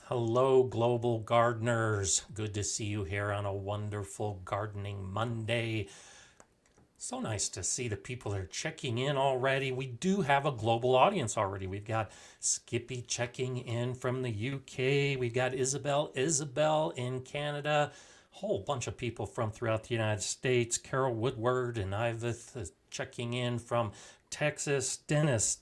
Hello, global gardeners. Good to see you here on a wonderful gardening Monday. So nice to see the people that are checking in already. We do have a global audience already. We've got Skippy checking in from the UK. We've got Isabel in Canada. A whole bunch of people from throughout the United States. Carol Woodward and Iveth checking in from Texas. Dennis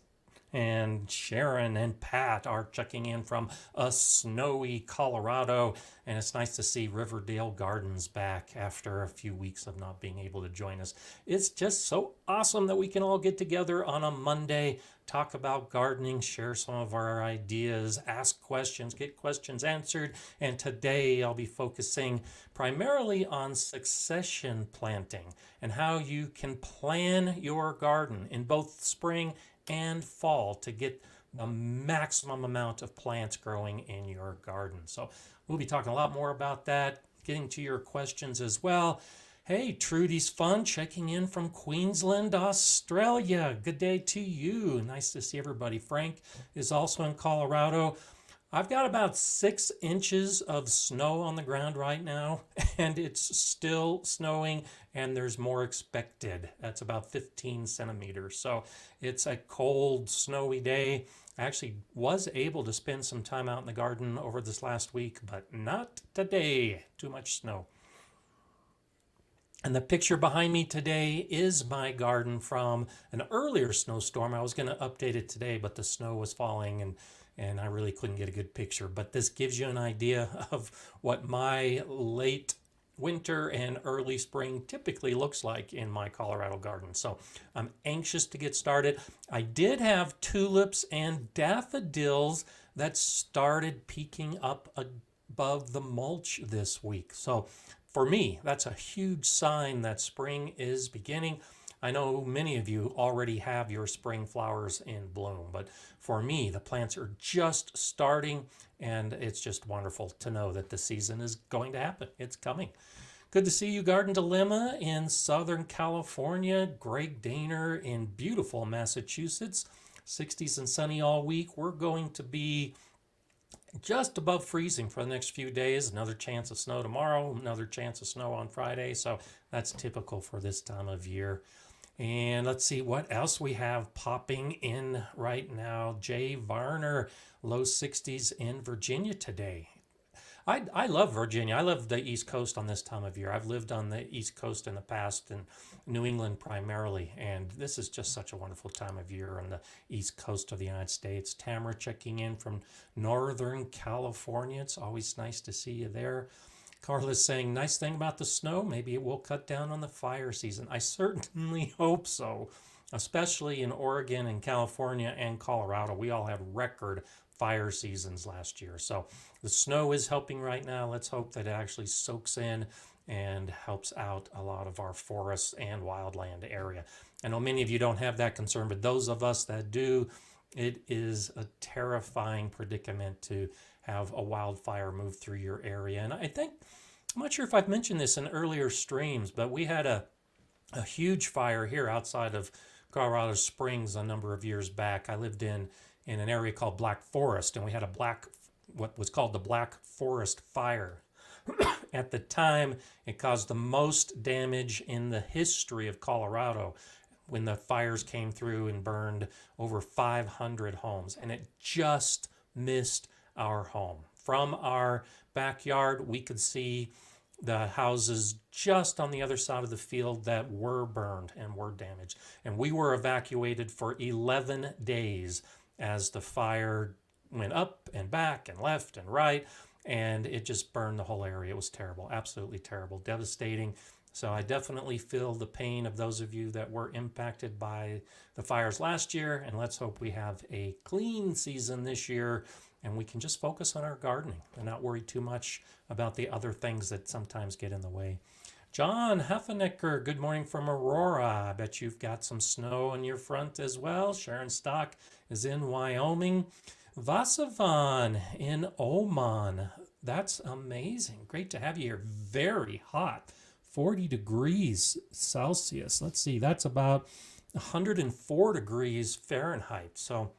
and Sharon and Pat are checking in from a snowy Colorado. And it's nice to see Riverdale Gardens back after a few weeks of not being able to join us. It's just so awesome that we can all get together on a Monday, talk about gardening, share some of our ideas, ask questions, get questions answered. And today I'll be focusing primarily on succession planting and how you can plan your garden in both spring and fall to get the maximum amount of plants growing in your garden. So we'll be talking a lot more about that, getting to your questions as well. Hey, Trudy's Fun checking in from Queensland, Australia. Good day to you. Nice to see everybody. Frank is also in Colorado. I've got about 6 inches of snow on the ground right now, and it's still snowing, and there's more expected. That's about 15 centimeters. So it's a cold, snowy day. I actually was able to spend some time out in the garden over this last week, but not today. Too much snow. And the picture behind me today is my garden from an earlier snowstorm. I was going to update it today, but the snow was falling and I really couldn't get a good picture. But this gives you an idea of what my late winter and early spring typically looks like in my Colorado garden. So I'm anxious to get started. I did have tulips and daffodils that started peeking up above the mulch this week. So for me, that's a huge sign that spring is beginning. I know many of you already have your spring flowers in bloom, but for me, the plants are just starting, and it's just wonderful to know that the season is going to happen. It's coming. Good to see you, Garden Dilemma in Southern California, Greg Daner in beautiful Massachusetts, 60s and sunny all week. We're going to be just above freezing for the next few days. Another chance of snow tomorrow, another chance of snow on Friday. So that's typical for this time of year. And let's see what else we have popping in right now. Jay Varner, low 60s in Virginia today. I love Virginia. I love the East Coast on this time of year. I've lived on the East Coast in the past, in New England primarily, and this is just such a wonderful time of year on the East Coast of the United States. Tamara checking in from Northern California. It's always nice to see you there. Carla's saying, nice thing about the snow, maybe it will cut down on the fire season. I certainly hope so, especially in Oregon and California and Colorado. We all had record fire seasons last year. So the snow is helping right now. Let's hope that it actually soaks in and helps out a lot of our forests and wildland area. I know many of you don't have that concern, but those of us that do, it is a terrifying predicament to have a wildfire move through your area. And I'm not sure if I've mentioned this in earlier streams, but we had a huge fire here outside of Colorado Springs a number of years back. I lived in an area called Black Forest, and we had what was called the Black Forest Fire. At the time, it caused the most damage in the history of Colorado when the fires came through and burned over 500 homes, and it just missed our home. From our backyard, we could see the houses just on the other side of the field that were burned and were damaged. And we were evacuated for 11 days as the fire went up and back and left and right, and it just burned the whole area. It was terrible, absolutely terrible, devastating. So I definitely feel the pain of those of you that were impacted by the fires last year, and let's hope we have a clean season this year and we can just focus on our gardening and not worry too much about the other things that sometimes get in the way. John Heffenecker, good morning from Aurora. I bet you've got some snow on your front as well. Sharon Stock is in Wyoming. Vasavan in Oman. That's amazing. Great to have you here. Very hot. 40 degrees Celsius. Let's see, that's about 104 degrees Fahrenheit. So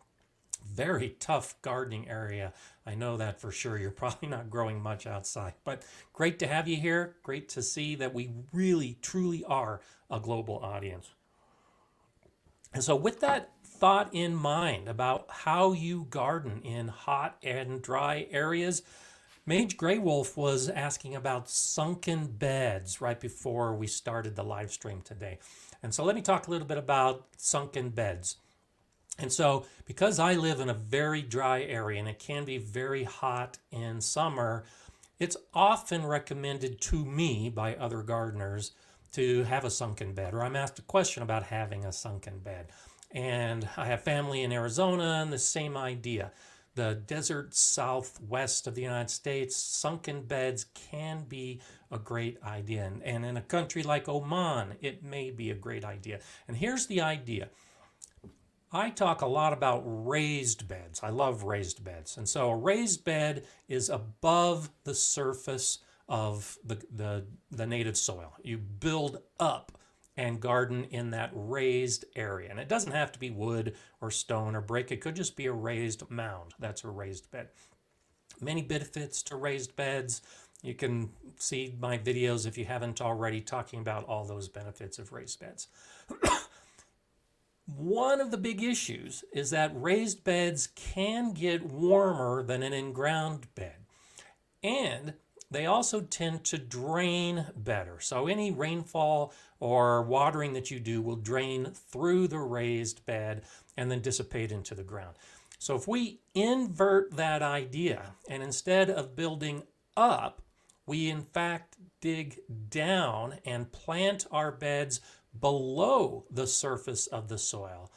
Very tough gardening area. I know that for sure. You're probably not growing much outside, but great to have you here. Great to see that we really, truly are a global audience. And so, with that thought in mind about how you garden in hot and dry areas, Mage Grey Wolf was asking about sunken beds right before we started the live stream today. And so, let me talk a little bit about sunken beds. And so, because I live in a very dry area and it can be very hot in summer, it's often recommended to me by other gardeners to have a sunken bed, or I'm asked a question about having a sunken bed. And I have family in Arizona and the same idea. The desert southwest of the United States, sunken beds can be a great idea. And in a country like Oman, it may be a great idea. And here's the idea. I talk a lot about raised beds. I love raised beds. And so a raised bed is above the surface of the native soil. You build up and garden in that raised area. And it doesn't have to be wood or stone or brick. It could just be a raised mound. That's a raised bed. Many benefits to raised beds. You can see my videos if you haven't already talking about all those benefits of raised beds. One of the big issues is that raised beds can get warmer than an in-ground bed. And they also tend to drain better. So any rainfall or watering that you do will drain through the raised bed and then dissipate into the ground. So if we invert that idea and instead of building up, we in fact dig down and plant our beds below the surface of the soil.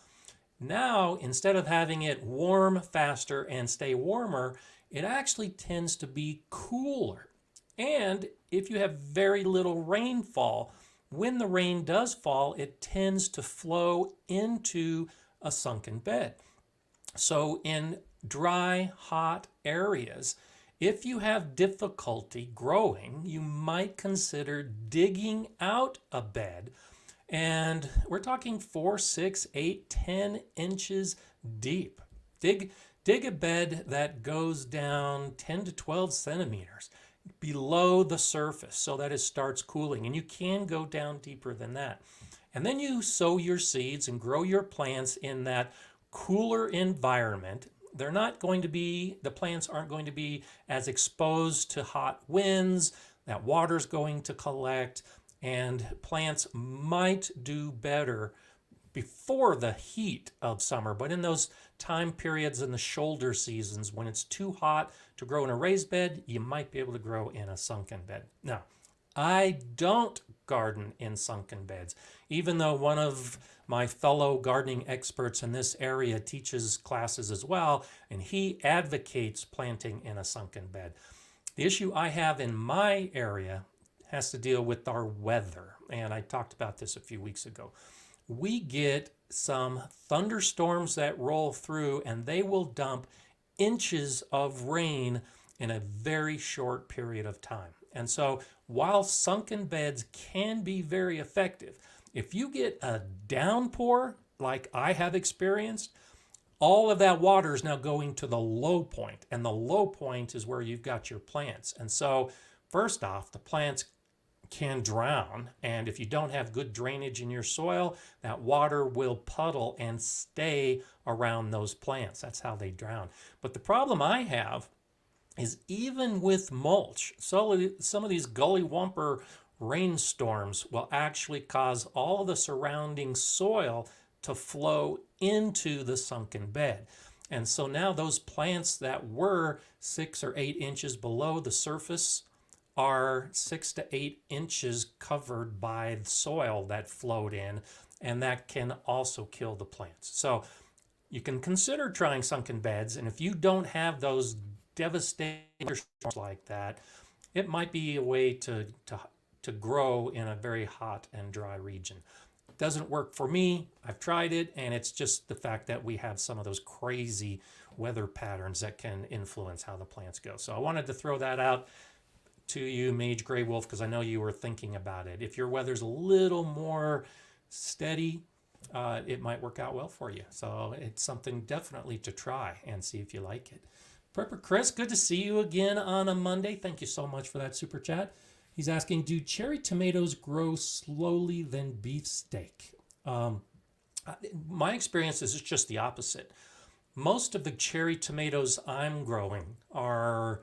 Now, instead of having it warm faster and stay warmer, it actually tends to be cooler. And if you have very little rainfall, when the rain does fall, it tends to flow into a sunken bed. So in dry, hot areas, if you have difficulty growing, you might consider digging out a bed. And we're talking 4, 6, 8, 10 inches deep. Dig a bed that goes down 10 to 12 centimeters below the surface so that it starts cooling. And you can go down deeper than that. And then you sow your seeds and grow your plants in that cooler environment. They're not going to be, the plants aren't going to be as exposed to hot winds. That water's going to collect. And plants might do better before the heat of summer, but in those time periods in the shoulder seasons when it's too hot to grow in a raised bed, you might be able to grow in a sunken bed. Now, I don't garden in sunken beds, even though one of my fellow gardening experts in this area teaches classes as well, and he advocates planting in a sunken bed. The issue I have in my area has to deal with our weather. And I talked about this a few weeks ago. We get some thunderstorms that roll through and they will dump inches of rain in a very short period of time. And so while sunken beds can be very effective, if you get a downpour like I have experienced, all of that water is now going to the low point, and the low point is where you've got your plants. And so first off, the plants can drown, and if you don't have good drainage in your soil, that water will puddle and stay around those plants. That's how they drown. But the problem I have is even with mulch, so some of these gullywumper rainstorms will actually cause all of the surrounding soil to flow into the sunken bed. And so now those plants that were 6 or 8 inches below the surface are 6 to 8 inches covered by the soil that flowed in, and that can also kill the plants. So you can consider trying sunken beds, and if you don't have those devastating storms like that, it might be a way to grow in a very hot and dry region. It doesn't work for me. I've tried it, and it's just the fact that we have some of those crazy weather patterns that can influence how the plants go. So I wanted to throw that out to you, Mage Grey Wolf, because I know you were thinking about it. If your weather's a little more steady, it might work out well for you. So it's something definitely to try and see if you like it. Prepper Chris, good to see you again on a Monday. Thank you so much for that super chat. He's asking, do cherry tomatoes grow slowly than beefsteak? My experience is it's just the opposite. Most of the cherry tomatoes I'm growing are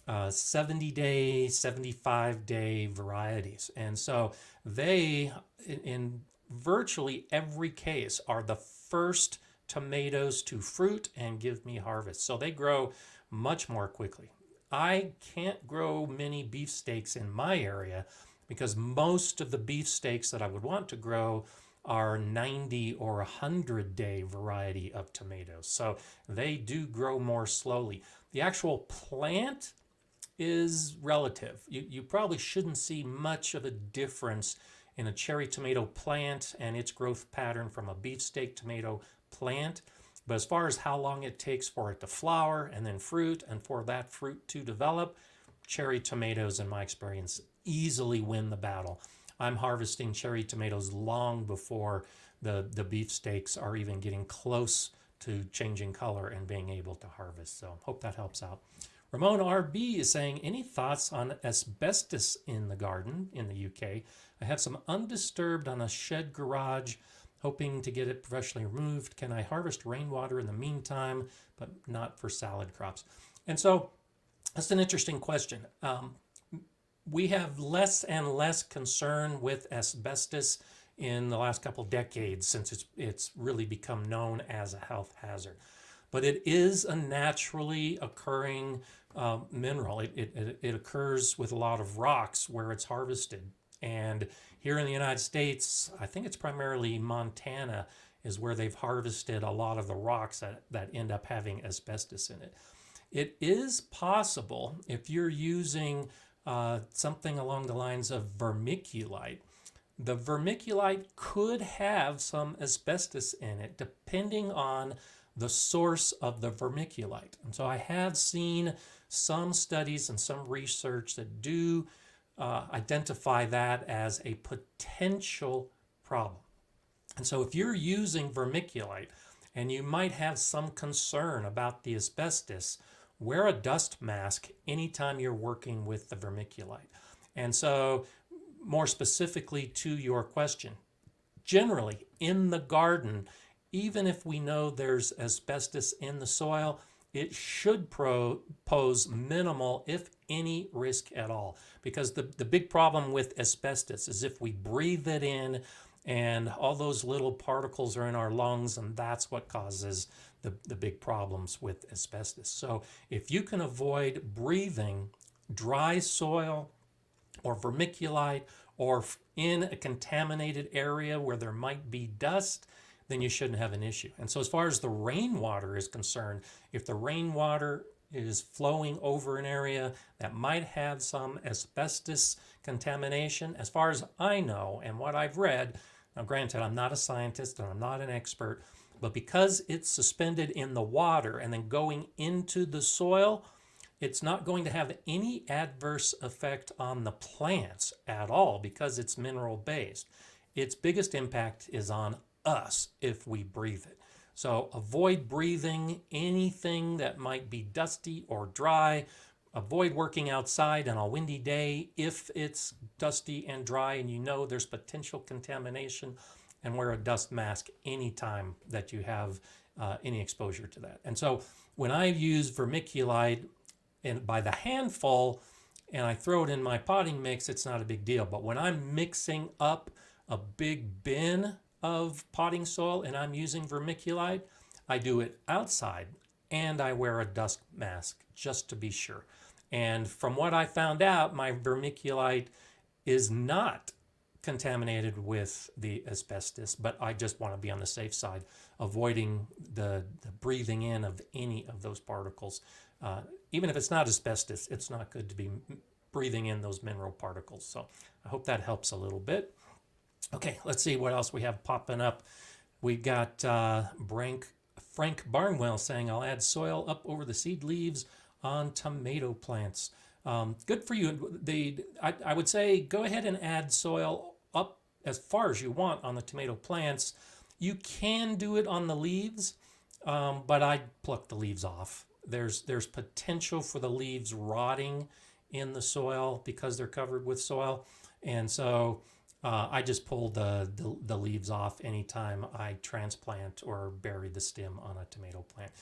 70-day, 75-day varieties. And so they, in virtually every case, are the first tomatoes to fruit and give me harvest. So they grow much more quickly. I can't grow many beefsteaks in my area because most of the beefsteaks that I would want to grow are 90 or 100-day variety of tomatoes. So they do grow more slowly. The actual plant is relative. You probably shouldn't see much of a difference in a cherry tomato plant and its growth pattern from a beefsteak tomato plant. But as far as how long it takes for it to flower and then fruit and for that fruit to develop, cherry tomatoes, in my experience, easily win the battle. I'm harvesting cherry tomatoes long before the beefsteaks are even getting close to changing color and being able to harvest. So hope that helps out. Ramon RB is saying, any thoughts on asbestos in the garden in the UK? I have some undisturbed on a shed garage, hoping to get it professionally removed. Can I harvest rainwater in the meantime, but not for salad crops? And so that's an interesting question. We have less and less concern with asbestos in the last couple decades since it's really become known as a health hazard. But it is a naturally occurring mineral. It occurs with a lot of rocks where it's harvested. And here in the United States, I think it's primarily Montana is where they've harvested a lot of the rocks that end up having asbestos in it. It is possible if you're using something along the lines of vermiculite. The vermiculite could have some asbestos in it depending on the source of the vermiculite. And so I have seen some studies and some research that do identify that as a potential problem. And so if you're using vermiculite and you might have some concern about the asbestos, wear a dust mask anytime you're working with the vermiculite. And so more specifically to your question, generally in the garden, even if we know there's asbestos in the soil, it should pose minimal, if any, risk at all. Because the big problem with asbestos is if we breathe it in and all those little particles are in our lungs, and that's what causes the big problems with asbestos. So if you can avoid breathing dry soil or vermiculite or in a contaminated area where there might be dust, then you shouldn't have an issue. And so as far as the rainwater is concerned, if the rainwater is flowing over an area that might have some asbestos contamination, as far as I know and what I've read, now granted, I'm not a scientist and I'm not an expert, but because it's suspended in the water and then going into the soil, it's not going to have any adverse effect on the plants at all because it's mineral based. Its biggest impact is on us if we breathe it. So avoid breathing anything that might be dusty or dry. Avoid working outside on a windy day if it's dusty and dry and you know there's potential contamination, and wear a dust mask anytime that you have any exposure to that. And so when I use vermiculite and by the handful and I throw it in my potting mix, it's not a big deal. But when I'm mixing up a big bin of potting soil and I'm using vermiculite, I do it outside and I wear a dust mask just to be sure. And from what I found out, my vermiculite is not contaminated with the asbestos, but I just want to be on the safe side, avoiding the breathing in of any of those particles. Even if it's not asbestos, it's not good to be breathing in those mineral particles. So I hope that helps a little bit. Okay, let's see what else we have popping up. We got Frank Barnwell saying, I'll add soil up over the seed leaves on tomato plants. Good for you. I would say go ahead and add soil up as far as you want on the tomato plants. You can do it on the leaves, but I'd pluck the leaves off. There's potential for the leaves rotting in the soil because they're covered with soil, and so I just pull the leaves off anytime I transplant or bury the stem on a tomato plant.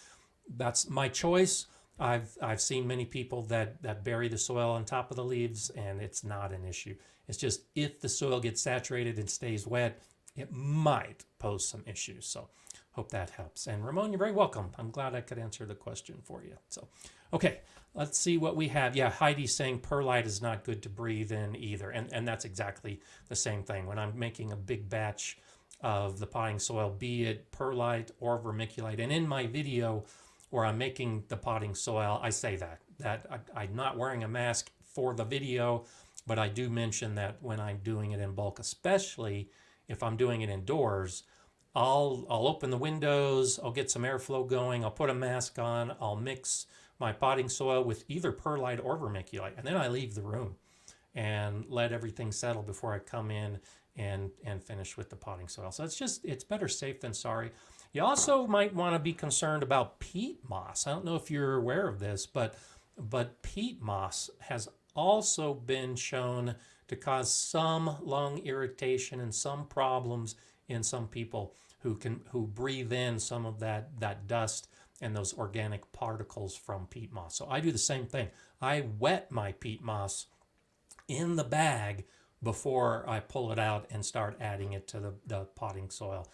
That's my choice. I've seen many people that bury the soil on top of the leaves, and it's not an issue. It's just if the soil gets saturated and stays wet, it might pose some issues. So hope that helps. And Ramon, you're very welcome. I'm glad I could answer the question for you. So, okay, let's see what we have. Yeah, Heidi's saying perlite is not good to breathe in either. And that's exactly the same thing. When I'm making a big batch of the potting soil, be it perlite or vermiculite, and in my video where I'm making the potting soil, I say that I'm not wearing a mask for the video, but I do mention that when I'm doing it in bulk, especially if I'm doing it indoors, I'll open the windows, I'll get some airflow going, I'll put a mask on, I'll mix my potting soil with either perlite or vermiculite, and then I leave the room and let everything settle before I come in and finish with the potting soil. So it's better safe than sorry. You also might want to be concerned about peat moss. I don't know if you're aware of this, but peat moss has also been shown to cause some lung irritation and some problems in some people who breathe in some of that dust and those organic particles from peat moss. So I do the same thing. I wet my peat moss in the bag before I pull it out and start adding it to the potting soil,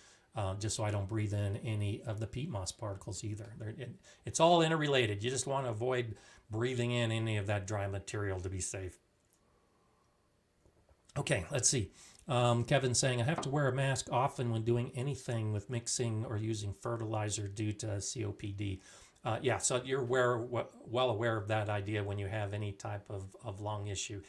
just so I don't breathe in any of the peat moss particles either. It's all interrelated. You just want to avoid breathing in any of that dry material to be safe. Okay, let's see. Kevin's saying, I have to wear a mask often when doing anything with mixing or using fertilizer due to COPD. Yeah, so you're well aware of that idea when you have any type of lung issue.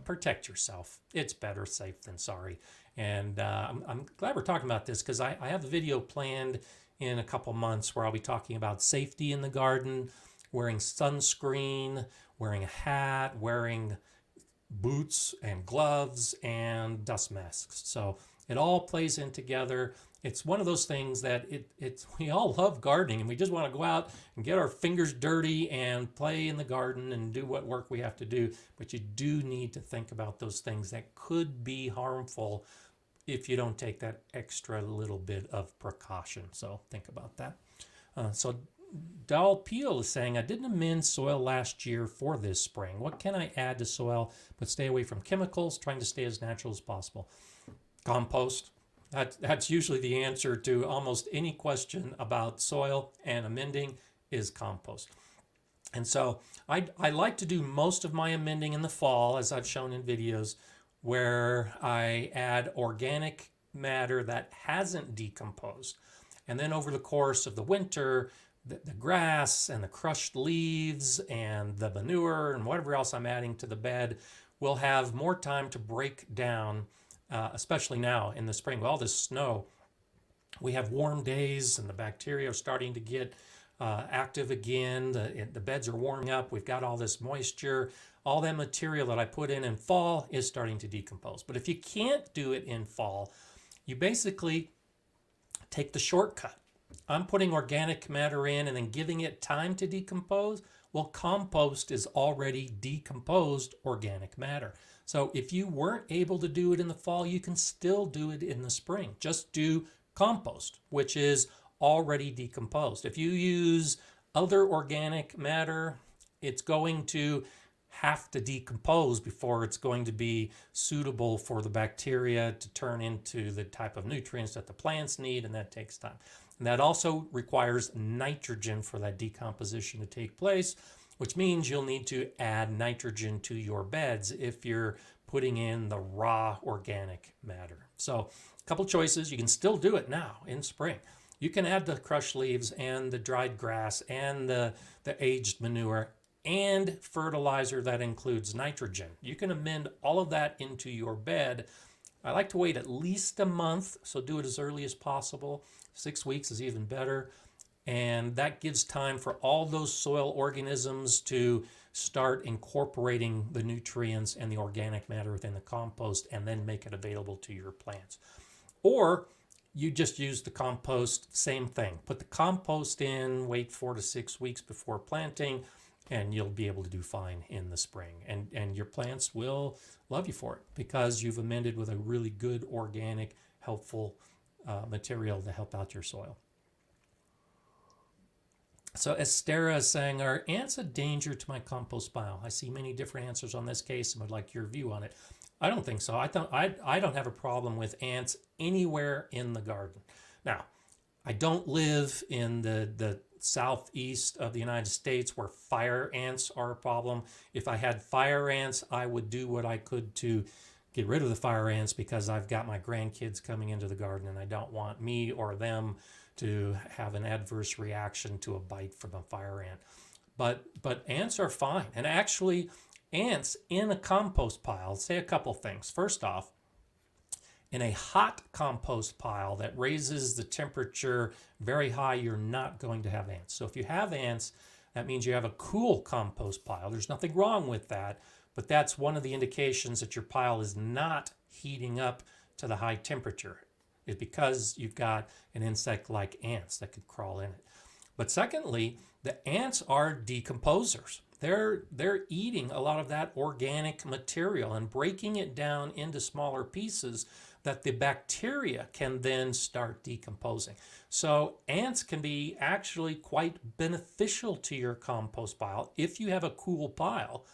Protect yourself. It's better safe than sorry. And I'm glad we're talking about this because I have a video planned in a couple months where I'll be talking about safety in the garden, wearing sunscreen, wearing a hat, wearing boots and gloves and dust masks. So it all plays in together. It's one of those things that we all love gardening and we just want to go out and get our fingers dirty and play in the garden and do what work we have to do. But you do need to think about those things that could be harmful if you don't take that extra little bit of precaution. So think about that. So Dal Peel is saying, I didn't amend soil last year for this spring. What can I add to soil but stay away from chemicals, trying to stay as natural as possible? Compost. That's usually the answer to almost any question about soil and amending is compost. And so I like to do most of my amending in the fall, as I've shown in videos, where I add organic matter that hasn't decomposed. And then over the course of the winter, the grass and the crushed leaves and the manure and whatever else I'm adding to the bed will have more time to break down, especially now in the spring. With all this snow, we have warm days and the bacteria are starting to get active again. The beds are warming up. We've got all this moisture. All that material that I put in fall is starting to decompose. But if you can't do it in fall, you basically take the shortcut. I'm putting organic matter in and then giving it time to decompose. Well, compost is already decomposed organic matter. So if you weren't able to do it in the fall, you can still do it in the spring. Just do compost, which is already decomposed. If you use other organic matter, it's going to have to decompose before it's going to be suitable for the bacteria to turn into the type of nutrients that the plants need, and that takes time. And that also requires nitrogen for that decomposition to take place, which means you'll need to add nitrogen to your beds if you're putting in the raw organic matter. So a couple choices. You can still do it now in spring. You can add the crushed leaves and the dried grass and the aged manure and fertilizer that includes nitrogen. You can amend all of that into your bed. I like to wait at least a month, so do it as early as possible. 6 weeks is even better. And that gives time for all those soil organisms to start incorporating the nutrients and the organic matter within the compost and then make it available to your plants. Or you just use the compost, same thing. Put the compost in, wait 4 to 6 weeks before planting, and you'll be able to do fine in the spring. And your plants will love you for it because you've amended with a really good, organic, helpful material to help out your soil. So Estera is saying, are ants a danger to my compost pile? I see many different answers on this case and would like your view on it. I don't think so. I don't have a problem with ants anywhere in the garden. Now, I don't live in the southeast of the United States where fire ants are a problem. If I had fire ants, I would do what I could to get rid of the fire ants because I've got my grandkids coming into the garden and I don't want me or them to have an adverse reaction to a bite from a fire ant. But ants are fine. And actually, ants in a compost pile, say a couple things. First off, in a hot compost pile that raises the temperature very high, you're not going to have ants. So if you have ants, that means you have a cool compost pile. There's nothing wrong with that, but that's one of the indications that your pile is not heating up to the high temperature. It's because you've got an insect like ants that could crawl in it. But secondly, the ants are decomposers. They're eating a lot of that organic material and breaking it down into smaller pieces that the bacteria can then start decomposing. So ants can be actually quite beneficial to your compost pile if you have a cool pile,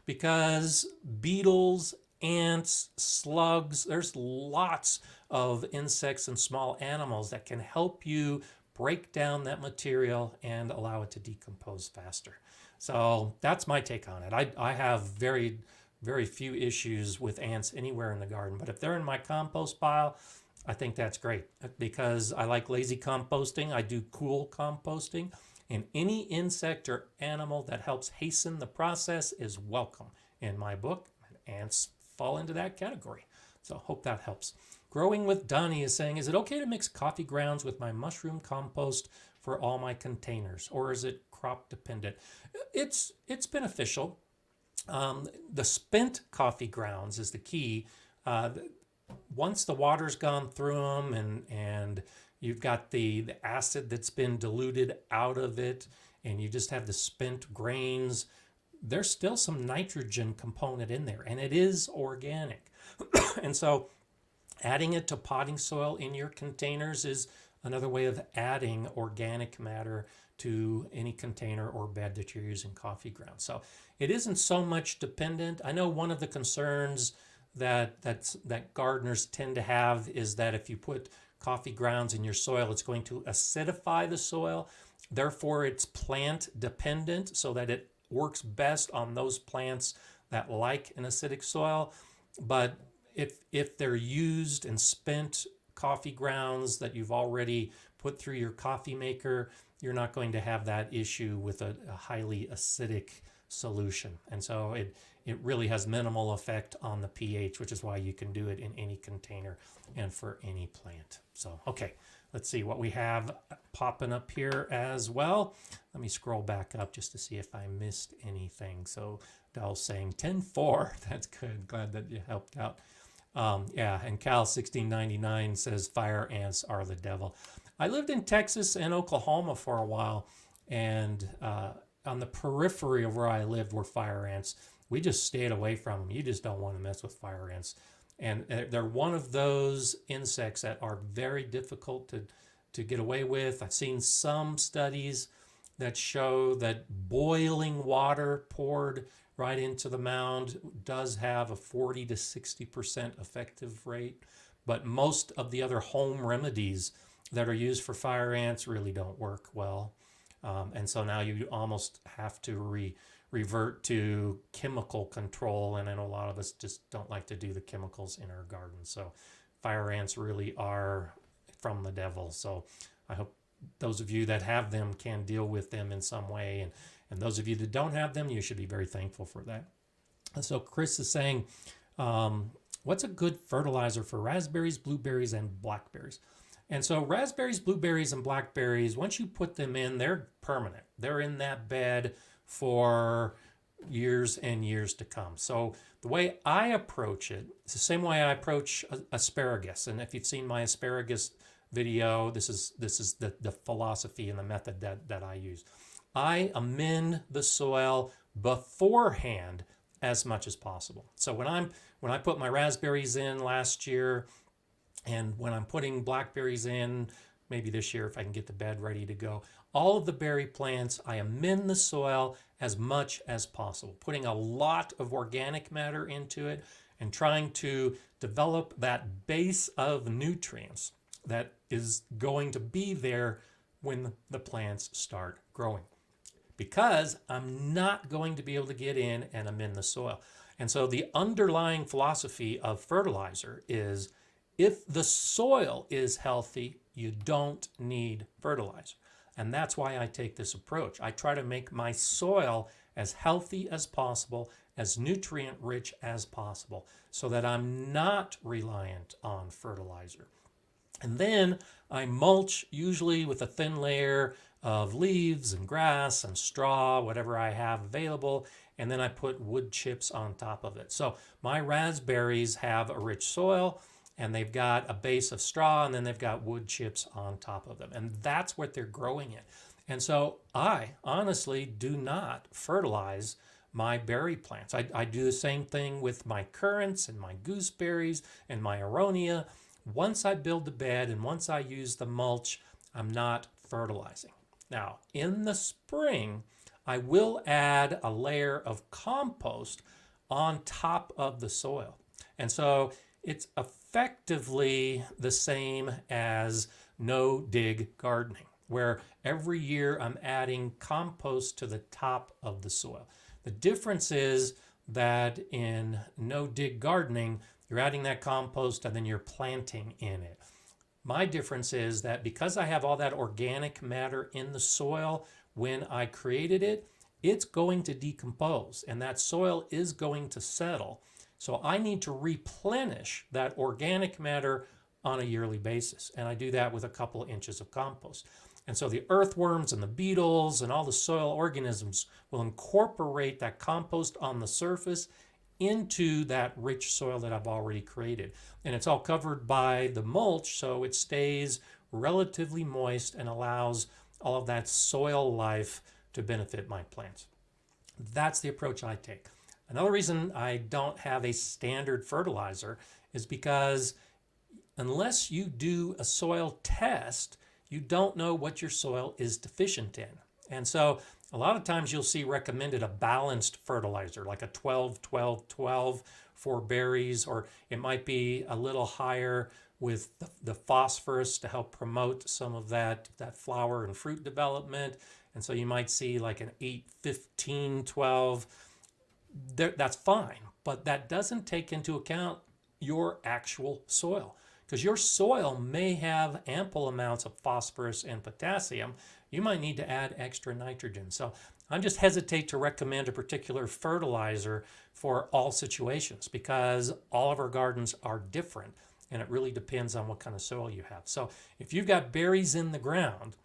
because beetles, ants, slugs, there's lots of insects and small animals that can help you break down that material and allow it to decompose faster. So that's my take on it. I have very few issues with ants anywhere in the garden, but if they're in my compost pile, I think that's great because I like lazy composting. I do cool composting, and any insect or animal that helps hasten the process is welcome in my book. Ants fall into that category. So hope that helps. Growing with Donnie is saying, is it okay to mix coffee grounds with my mushroom compost for all my containers, or is it crop dependent? It's beneficial. The spent coffee grounds is the key. Once the water's gone through them and you've got the acid that's been diluted out of it, and you just have the spent grains, there's still some nitrogen component in there, and it is organic. And so adding it to potting soil in your containers is another way of adding organic matter to any container or bed that you're using coffee grounds. So it isn't so much dependent. I know one of the concerns that gardeners tend to have is that if you put coffee grounds in your soil, it's going to acidify the soil. Therefore, it's plant dependent so that it works best on those plants that like an acidic soil. But if they're used and spent coffee grounds that you've already put through your coffee maker, you're not going to have that issue with a highly acidic solution. And so it really has minimal effect on the pH, which is why you can do it in any container and for any plant. So, okay, let's see what we have popping up here as well. Let me scroll back up just to see if I missed anything. So Dell's saying 10-4. That's good. Glad that you helped out. Yeah, and Cal1699 says fire ants are the devil. I lived in Texas and Oklahoma for a while, and on the periphery of where I lived were fire ants. We just stayed away from them. You just don't want to mess with fire ants. And they're one of those insects that are very difficult to get away with. I've seen some studies that show that boiling water poured right into the mound does have a 40 to 60% effective rate. But most of the other home remedies that are used for fire ants really don't work well. And so now you almost have to revert to chemical control, and I know a lot of us just don't like to do the chemicals in our garden. So fire ants really are from the devil. So I hope those of you that have them can deal with them in some way, and those of you that don't have them, you should be very thankful for that. And so Chris is saying, what's a good fertilizer for raspberries, blueberries, and blackberries? And so raspberries, blueberries, and blackberries, once you put them in, they're permanent. They're in that bed for years and years to come. So the way I approach it, it's the same way I approach asparagus. And if you've seen my asparagus video, this is the philosophy and the method that I use. I amend the soil beforehand as much as possible. So when I put my raspberries in last year, and when I'm putting blackberries in, maybe this year if I can get the bed ready to go, all of the berry plants, I amend the soil as much as possible, putting a lot of organic matter into it and trying to develop that base of nutrients that is going to be there when the plants start growing. Because I'm not going to be able to get in and amend the soil. And so the underlying philosophy of fertilizer is if the soil is healthy, you don't need fertilizer. And that's why I take this approach. I try to make my soil as healthy as possible, as nutrient rich as possible, so that I'm not reliant on fertilizer. And then I mulch, usually with a thin layer of leaves and grass and straw, whatever I have available, and then I put wood chips on top of it. So my raspberries have a rich soil, and they've got a base of straw, and then they've got wood chips on top of them. And that's what they're growing in. And so I honestly do not fertilize my berry plants. I do the same thing with my currants and my gooseberries and my aronia. Once I build the bed and once I use the mulch, I'm not fertilizing. Now, in the spring, I will add a layer of compost on top of the soil. And so it's effectively the same as no-dig gardening, where every year I'm adding compost to the top of the soil. The difference is that in no-dig gardening, you're adding that compost and then you're planting in it. My difference is that because I have all that organic matter in the soil when I created it, it's going to decompose and that soil is going to settle. So I need to replenish that organic matter on a yearly basis. And I do that with a couple of inches of compost. And so the earthworms and the beetles and all the soil organisms will incorporate that compost on the surface into that rich soil that I've already created. And it's all covered by the mulch, so it stays relatively moist and allows all of that soil life to benefit my plants. That's the approach I take. Another reason I don't have a standard fertilizer is because unless you do a soil test, you don't know what your soil is deficient in. And so a lot of times you'll see recommended a balanced fertilizer, like a 12-12-12 for berries, or it might be a little higher with the phosphorus to help promote some of that flower and fruit development. And so you might see like an 8-15-12. That's fine, but that doesn't take into account your actual soil, because your soil may have ample amounts of phosphorus and potassium. You might need to add extra nitrogen. So I just hesitate to recommend a particular fertilizer for all situations because all of our gardens are different and it really depends on what kind of soil you have. So if you've got berries in the ground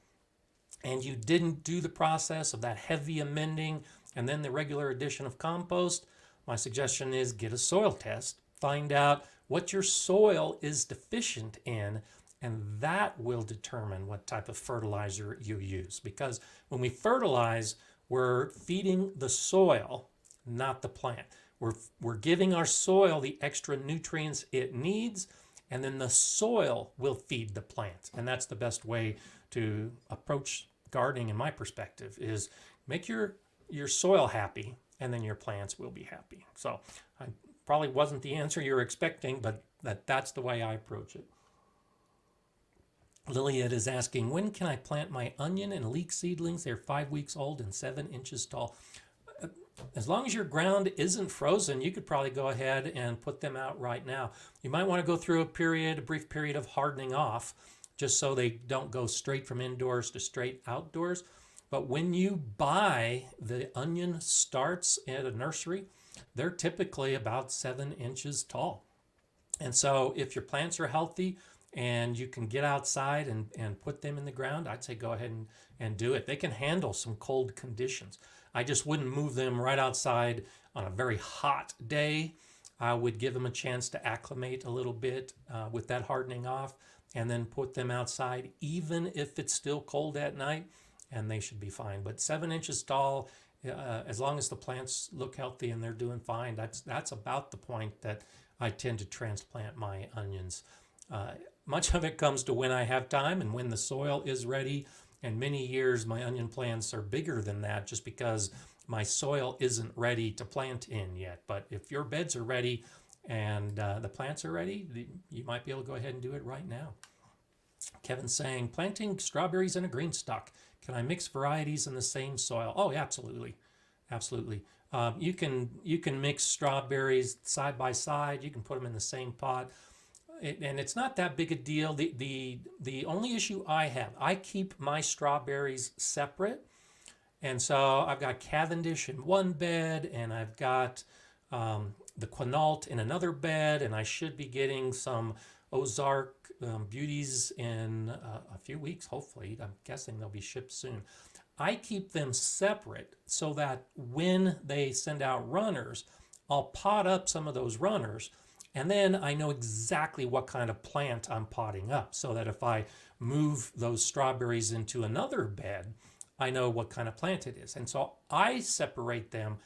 and you didn't do the process of that heavy amending and then the regular addition of compost, my suggestion is get a soil test, find out what your soil is deficient in, and that will determine what type of fertilizer you use. Because when we fertilize, we're feeding the soil, not the plant. We're giving our soil the extra nutrients it needs, and then the soil will feed the plant. And that's the best way to approach gardening, in my perspective, is make your soil happy, and then your plants will be happy. So I probably wasn't the answer you're expecting, but that's the way I approach it. Lillian is asking, when can I plant my onion and leek seedlings? They're 5 weeks old and 7 inches tall. As long as your ground isn't frozen, you could probably go ahead and put them out right now. You might want to go through a brief period of hardening off, just so they don't go straight from indoors to straight outdoors. But when you buy the onion starts at a nursery, they're typically about 7 inches tall. And so if your plants are healthy and you can get outside and put them in the ground, I'd say go ahead and do it. They can handle some cold conditions. I just wouldn't move them right outside on a very hot day. I would give them a chance to acclimate a little bit with that hardening off. and then put them outside, even if it's still cold at night, and they should be fine. But 7 inches tall, as long as the plants look healthy and they're doing fine, that's about the point that I tend to transplant my onions. Much of it comes to when I have time and when the soil is ready. And many years my onion plants are bigger than that just because my soil isn't ready to plant in yet. But if your beds are ready and the plants are ready, you might be able to go ahead and do it right now. Kevin's saying, planting strawberries in a green stock. Can I mix varieties in the same soil? Oh, yeah, absolutely. Absolutely. You can mix strawberries side by side. You can put them in the same pot. And it's not that big a deal. The only issue I have, I keep my strawberries separate. And so I've got Cavendish in one bed, and I've got the Quinault in another bed, and I should be getting some Ozark Beauties in a few weeks, hopefully. I'm guessing they'll be shipped soon. I keep them separate so that when they send out runners, I'll pot up some of those runners, and then I know exactly what kind of plant I'm potting up, so that if I move those strawberries into another bed, I know what kind of plant it is. And so I separate them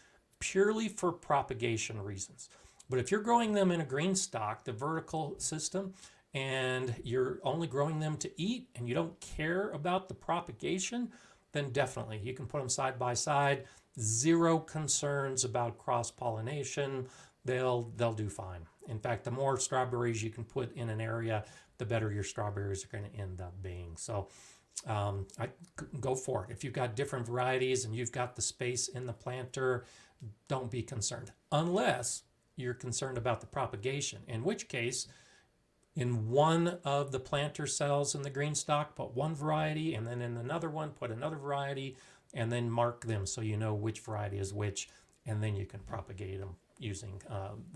purely for propagation reasons. But if you're growing them in a green stock, the vertical system, and you're only growing them to eat and you don't care about the propagation, then definitely you can put them side by side. Zero concerns about cross-pollination. They'll do fine. In fact, the more strawberries you can put in an area, the better your strawberries are going to end up being. So I go for it. If you've got different varieties and you've got the space in the planter, don't be concerned. Unless you're concerned about the propagation, in which case, in one of the planter cells in the green stock, put one variety, and then in another one, put another variety, and then mark them so you know which variety is which, and then you can propagate them using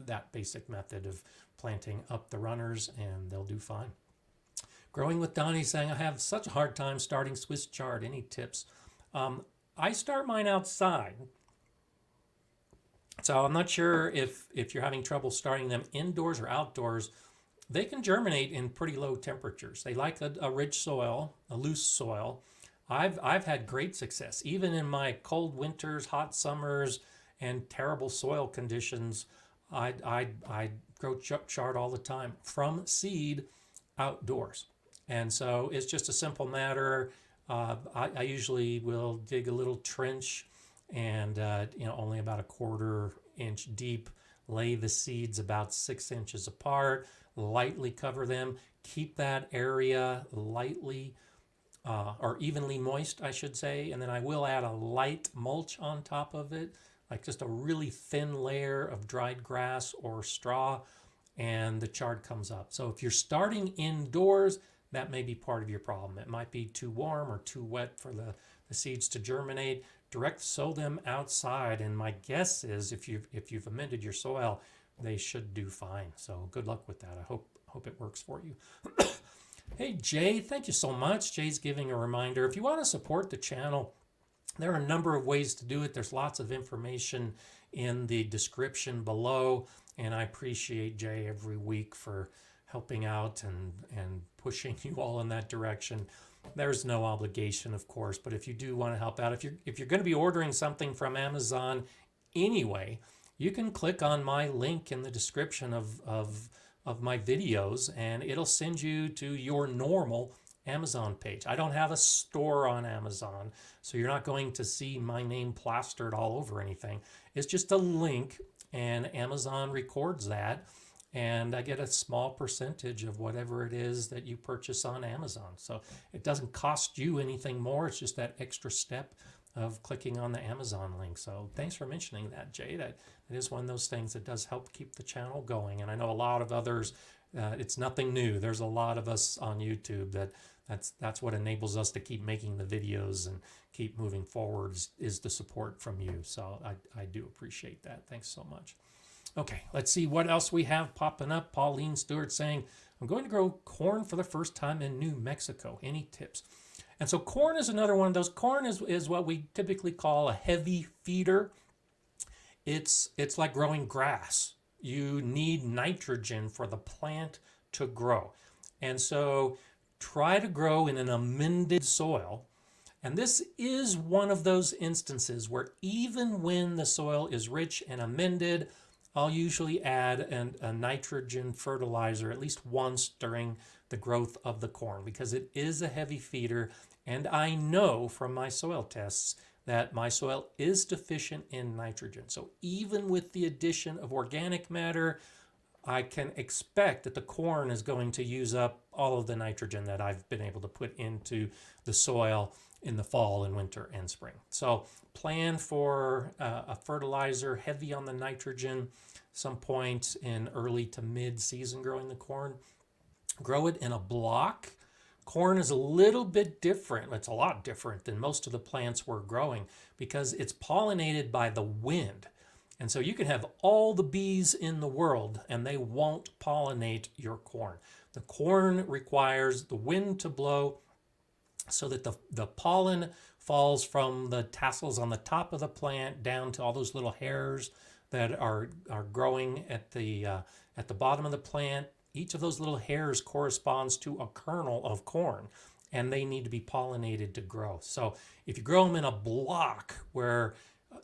that basic method of planting up the runners, and they'll do fine. Growing with Donnie saying, I have such a hard time starting Swiss chard. Any tips? I start mine outside. So I'm not sure if you're having trouble starting them indoors or outdoors. They can germinate in pretty low temperatures. They like a rich soil, a loose soil. I've had great success. Even in my cold winters, hot summers, and terrible soil conditions, I grow chard all the time from seed outdoors. And so it's just a simple matter. I usually will dig a little trench and only about a 1/4 inch deep, lay the seeds about 6 inches apart, lightly cover them, keep that area lightly or evenly moist, I should say, and then I will add a light mulch on top of it, like just a really thin layer of dried grass or straw, and the chard comes up. So if you're starting indoors, that may be part of your problem. It might be too warm or too wet for the seeds to germinate. Direct sow them outside, and my guess is if you've amended your soil, they should do fine. So good luck with that. I hope it works for you. Hey Jay, thank you so much. Jay's giving a reminder. If you want to support the channel, there are a number of ways to do it. There's lots of information in the description below, and I appreciate Jay every week for helping out and pushing you all in that direction. There's no obligation, of course, but if you do want to help out, if you're going to be ordering something from Amazon anyway, you can click on my link in the description of my videos, and it'll send you to your normal Amazon page. I don't have a store on Amazon, so you're not going to see my name plastered all over anything. It's just a link, and Amazon records that, and I get a small percentage of whatever it is that you purchase on Amazon. So it doesn't cost you anything more. It's just that extra step of clicking on the Amazon link. So thanks for mentioning that, Jay. That is one of those things that does help keep the channel going. And I know a lot of others, it's nothing new. There's a lot of us on YouTube that's what enables us to keep making the videos and keep moving forwards, is the support from you. So I do appreciate that. Thanks so much. Okay, let's see what else we have popping up. Pauline Stewart saying, I'm going to grow corn for the first time in New Mexico. Any tips? And so corn is another one of those. Corn is what we typically call a heavy feeder. It's like growing grass. You need nitrogen for the plant to grow. And so try to grow in an amended soil. And this is one of those instances where even when the soil is rich and amended, I'll usually add a nitrogen fertilizer at least once during the growth of the corn because it is a heavy feeder. And I know from my soil tests that my soil is deficient in nitrogen. So even with the addition of organic matter, I can expect that the corn is going to use up all of the nitrogen that I've been able to put into the soil in the fall and winter and spring. So plan for a fertilizer heavy on the nitrogen some point in early to mid-season growing the corn. Grow it in a block. Corn is a little bit different. It's a lot different than most of the plants we're growing because it's pollinated by the wind. And so you can have all the bees in the world and they won't pollinate your corn. The corn requires the wind to blow so that the pollen falls from the tassels on the top of the plant down to all those little hairs that are growing at the bottom of the plant. Each of those little hairs corresponds to a kernel of corn, and they need to be pollinated to grow. So if you grow them in a block where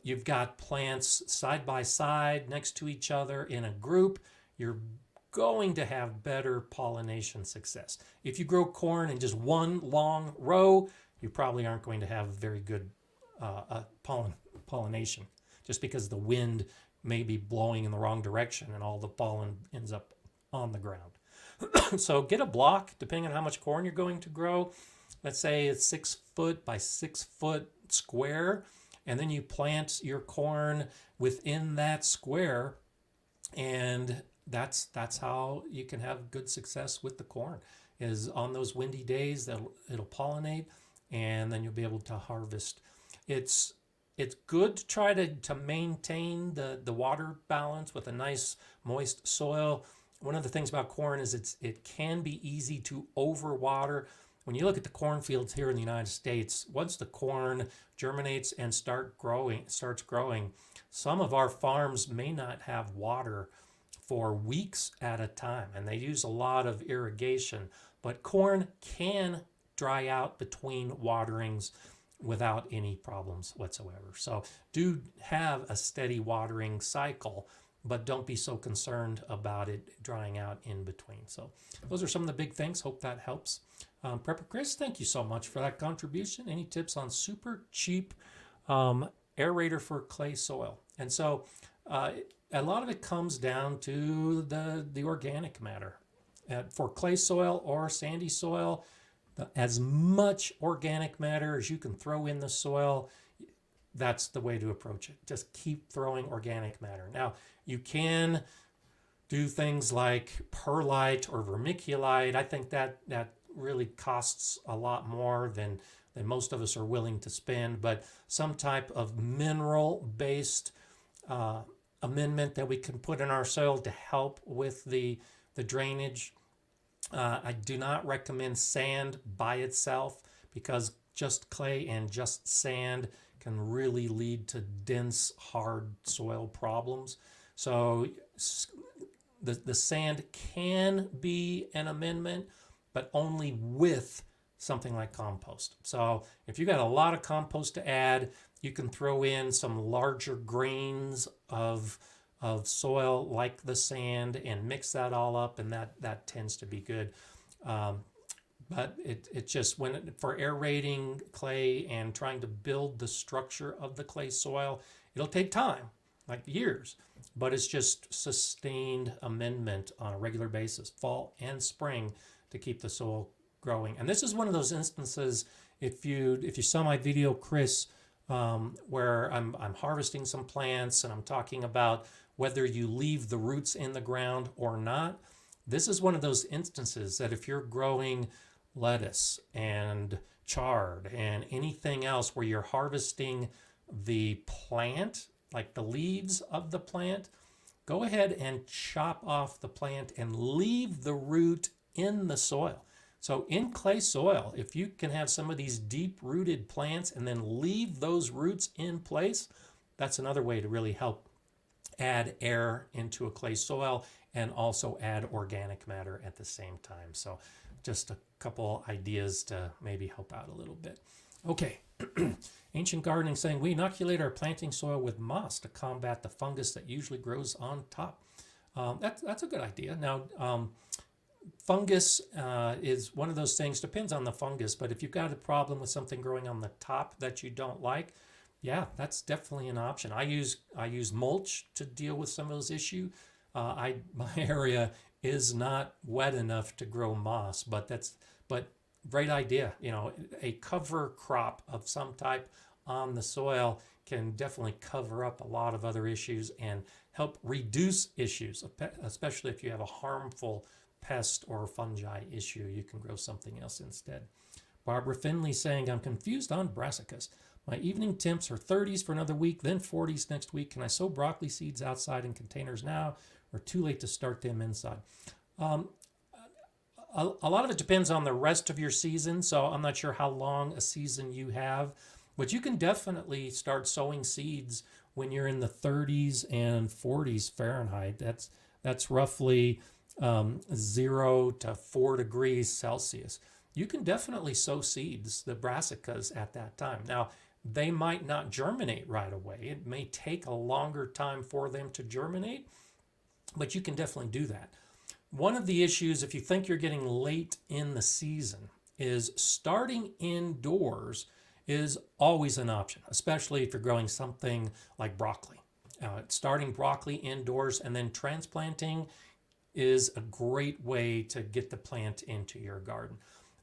you've got plants side by side next to each other in a group, you're going to have better pollination success. If you grow corn in just one long row, you probably aren't going to have very good pollination just because the wind may be blowing in the wrong direction and all the pollen ends up on the ground. So get a block depending on how much corn you're going to grow. Let's say it's 6 foot by 6 foot square, and then you plant your corn within that square, and that's how you can have good success with the corn, is on those windy days that it'll pollinate, and then you'll be able to harvest. It's good to try to maintain the water balance with a nice moist soil. One of the things about corn is it can be easy to overwater. When you look at the cornfields here in the United States, once the corn germinates and starts growing, some of our farms may not have water for weeks at a time, and they use a lot of irrigation. But corn can dry out between waterings without any problems whatsoever. So do have a steady watering cycle, but don't be so concerned about it drying out in between. So those are some of the big things. Hope that helps. Prepper Chris, thank you so much for that contribution. Any tips on super cheap aerator for clay soil? And so a lot of it comes down to the organic matter. For clay soil or sandy soil, as much organic matter as you can throw in the soil, that's the way to approach it. Just keep throwing organic matter. Now, you can do things like perlite or vermiculite. I think that really costs a lot more than most of us are willing to spend, but some type of mineral-based amendment that we can put in our soil to help with the drainage. I do not recommend sand by itself because just clay and just sand can really lead to dense, hard soil problems. So the sand can be an amendment, but only with something like compost. So if you got a lot of compost to add, you can throw in some larger grains of soil like the sand and mix that all up, and that tends to be good. But it just, for aerating clay and trying to build the structure of the clay soil, it'll take time, like years, but it's just sustained amendment on a regular basis, fall and spring, to keep the soil growing. And this is one of those instances, if you saw my video, Chris, where I'm harvesting some plants and I'm talking about whether you leave the roots in the ground or not. This is one of those instances that if you're growing lettuce and chard and anything else where you're harvesting the plant, like the leaves of the plant, go ahead and chop off the plant and leave the root in the soil. So in clay soil, if you can have some of these deep-rooted plants and then leave those roots in place, that's another way to really help add air into a clay soil and also add organic matter at the same time. So just a couple ideas to maybe help out a little bit. Okay, Ancient Gardening saying, we inoculate our planting soil with moss to combat the fungus that usually grows on top. That's a good idea. Now, fungus is one of those things, depends on the fungus, but if you've got a problem with something growing on the top that you don't like, yeah, that's definitely an option. I use mulch to deal with some of those issues. My area is not wet enough to grow moss, but great idea. You know, a cover crop of some type on the soil can definitely cover up a lot of other issues and help reduce issues, especially if you have a harmful pest or fungi issue. You can grow something else instead. Barbara Finley saying, I'm confused on brassicas. My evening temps are 30s for another week, then 40s next week. Can I sow broccoli seeds outside in containers now, or too late to start them inside? A lot of it depends on the rest of your season, so I'm not sure how long a season you have, but you can definitely start sowing seeds when you're in the 30s and 40s Fahrenheit. That's roughly 0 to 4 degrees Celsius. You can definitely sow seeds, the brassicas, at that time. Now, they might not germinate right away. It may take a longer time for them to germinate, but you can definitely do that. One of the issues, if you think you're getting late in the season, is starting indoors is always an option, especially if you're growing something like broccoli. Starting broccoli indoors and then transplanting is a great way to get the plant into your garden.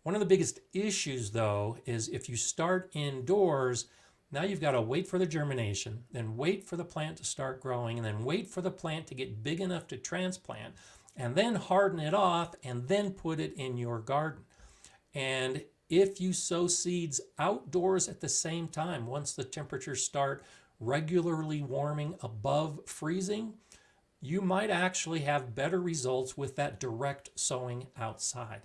One of the biggest issues, though, is if you start indoors, now you've got to wait for the germination, then wait for the plant to start growing, and then wait for the plant to get big enough to transplant, and then harden it off, and then put it in your garden. And if you sow seeds outdoors at the same time, once the temperatures start regularly warming above freezing, you might actually have better results with that direct sowing outside,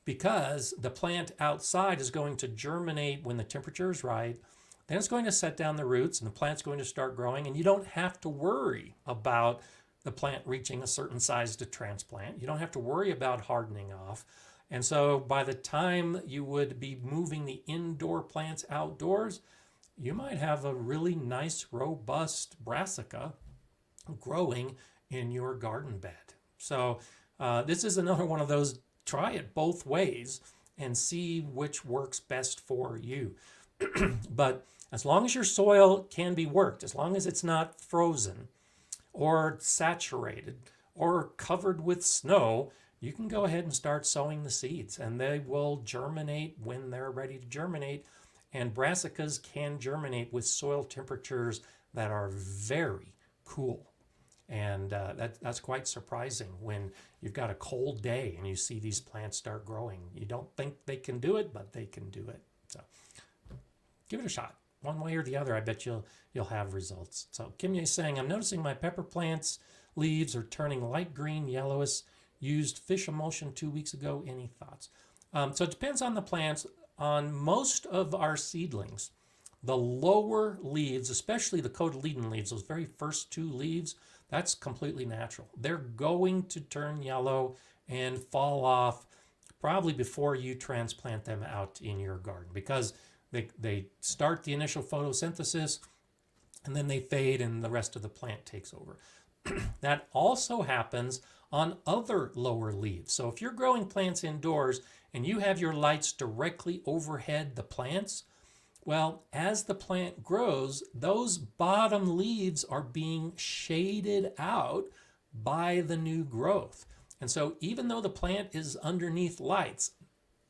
because the plant outside is going to germinate when the temperature is right. Then it's going to set down the roots and the plant's going to start growing, and you don't have to worry about the plant reaching a certain size to transplant. You don't have to worry about hardening off. And so by the time you would be moving the indoor plants outdoors, you might have a really nice, robust brassica growing in your garden bed. So this is another one of those, try it both ways and see which works best for you. But as long as your soil can be worked, as long as it's not frozen or saturated or covered with snow, you can go ahead and start sowing the seeds, and they will germinate when they're ready to germinate. And brassicas can germinate with soil temperatures that are very cool. And that's quite surprising when you've got a cold day and you see these plants start growing. You don't think they can do it, but they can do it. So give it a shot. One way or the other, I bet you'll have results. So Kimye is saying, I'm noticing my pepper plants leaves are turning light green, yellowish. Used fish emulsion 2 weeks ago. Any thoughts? So it depends on the plants. On most of our seedlings, the lower leaves, especially the cotyledon leaves, those very first 2 leaves, that's completely natural. They're going to turn yellow and fall off probably before you transplant them out in your garden, because they start the initial photosynthesis and then they fade and the rest of the plant takes over. That also happens on other lower leaves. So if you're growing plants indoors and you have your lights directly overhead the plants, well, as the plant grows, those bottom leaves are being shaded out by the new growth. And so even though the plant is underneath lights,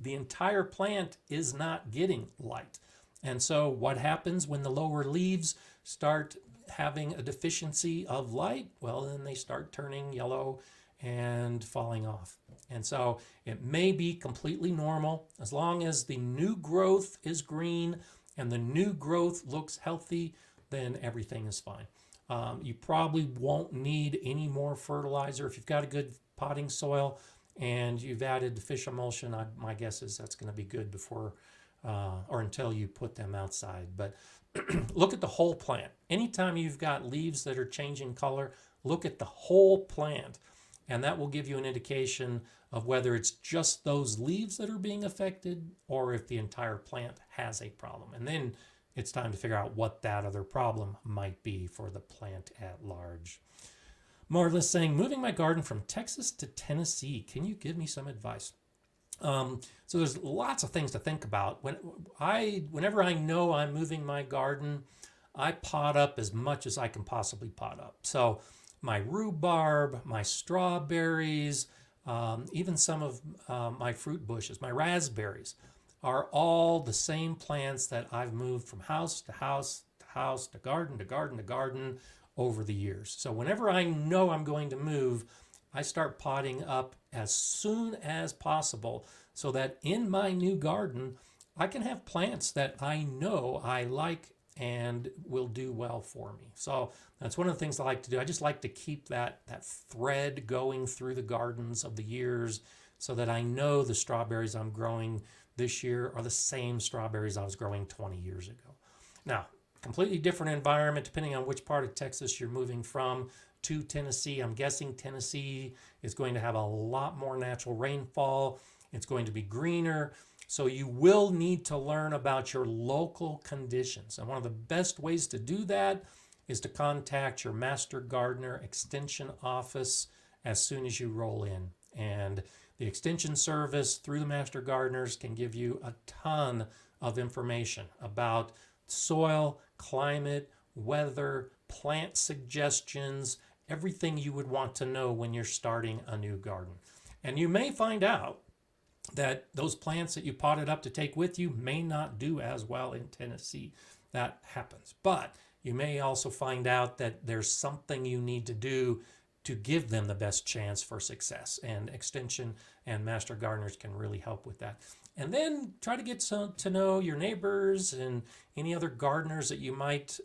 the entire plant is not getting light. And so what happens when the lower leaves start having a deficiency of light? Well, then they start turning yellow and falling off. And so it may be completely normal as long as the new growth is green and the new growth looks healthy, then everything is fine. You probably won't need any more fertilizer. If you've got a good potting soil and you've added fish emulsion, my guess is that's going to be good before or until you put them outside. But look at the whole plant. Anytime you've got leaves that are changing color, look at the whole plant. and that will give you an indication of whether it's just those leaves that are being affected or if the entire plant has a problem. And then it's time to figure out what that other problem might be for the plant at large. Marla's saying, moving my garden from Texas to Tennessee. Can you give me some advice? So there's lots of things to think about. Whenever I know I'm moving my garden, I pot up as much as I can possibly pot up. So my rhubarb, my strawberries, even some of my fruit bushes, my raspberries, are all the same plants that I've moved from house to house to house to garden to garden to garden over the years. So whenever I know I'm going to move, I start potting up as soon as possible so that in my new garden, I can have plants that I know I like and will do well for me. So that's one of the things I like to do. I just like to keep that thread going through the gardens of the years so that I know the strawberries I'm growing this year are the same strawberries I was growing 20 years ago. Now, completely different environment depending on which part of Texas you're moving from to Tennessee. I'm guessing Tennessee is going to have a lot more natural rainfall. It's going to be greener. So you will need to learn about your local conditions. And one of the best ways to do that is to contact your Master Gardener Extension office as soon as you roll in. And the Extension Service through the Master Gardeners can give you a ton of information about soil, climate, weather, plant suggestions, everything you would want to know when you're starting a new garden. And you may find out that those plants that you potted up to take with you may not do as well in Tennessee. That happens. But you may also find out that there's something you need to do to give them the best chance for success. And Extension and Master Gardeners can really help with that. And then try to get to know your neighbors and any other gardeners that you might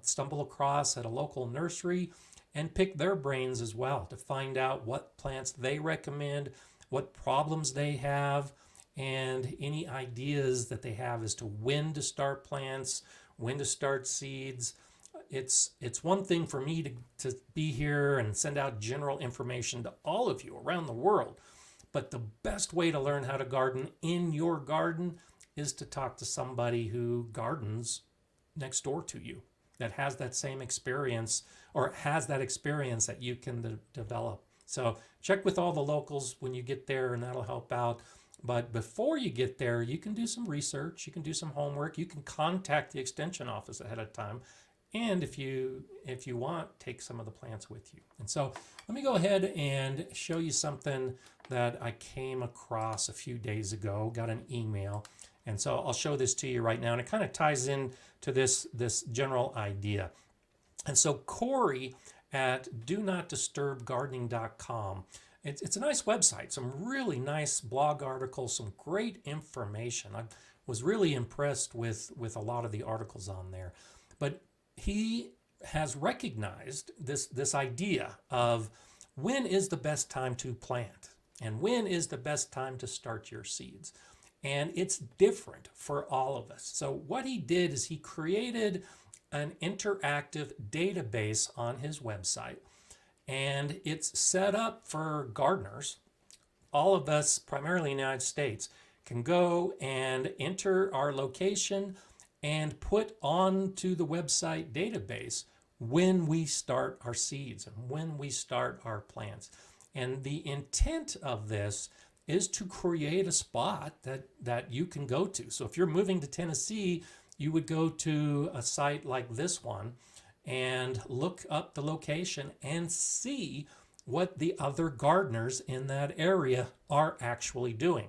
stumble across at a local nursery, and pick their brains as well to find out what plants they recommend, what problems they have, and any ideas that they have as to when to start plants, when to start seeds. It's one thing for me to be here and send out general information to all of you around the world, but the best way to learn how to garden in your garden is to talk to somebody who gardens next door to you, that has that same experience or has that experience that you can develop. So check with all the locals when you get there, and that'll help out. But before you get there, you can do some research, you can do some homework, you can contact the Extension office ahead of time, and if you want, take some of the plants with you. And so let me go ahead and show you something that I came across a few days ago, got an email. And so I'll show this to you right now, and it kind of ties in to this general idea. And so Corey at donotdisturbgardening.com, it's a nice website, some really nice blog articles, some great information. I was really impressed with a lot of the articles on there. But he has recognized this idea of when is the best time to plant and when is the best time to start your seeds. And it's different for all of us. So what he did is he created an interactive database on his website, and it's set up for gardeners. All of us, primarily in the United States, can go and enter our location and put onto the website database when we start our seeds and when we start our plants. And the intent of this is to create a spot that you can go to. So if you're moving to Tennessee, you would go to a site like this one and look up the location and see what the other gardeners in that area are actually doing.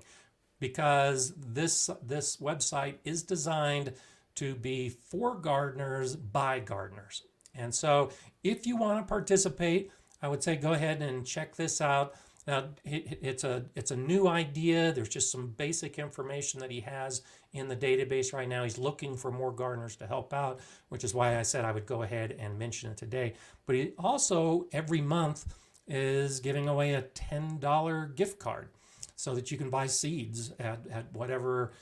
Because this website is designed to be for gardeners by gardeners. And so if you want to participate, I would say go ahead and check this out. Now, it's a new idea. There's just some basic information that he has in the database right now. He's looking for more gardeners to help out, which is why I said I would go ahead and mention it today. But he also, every month, is giving away a $10 gift card so that you can buy seeds at whatever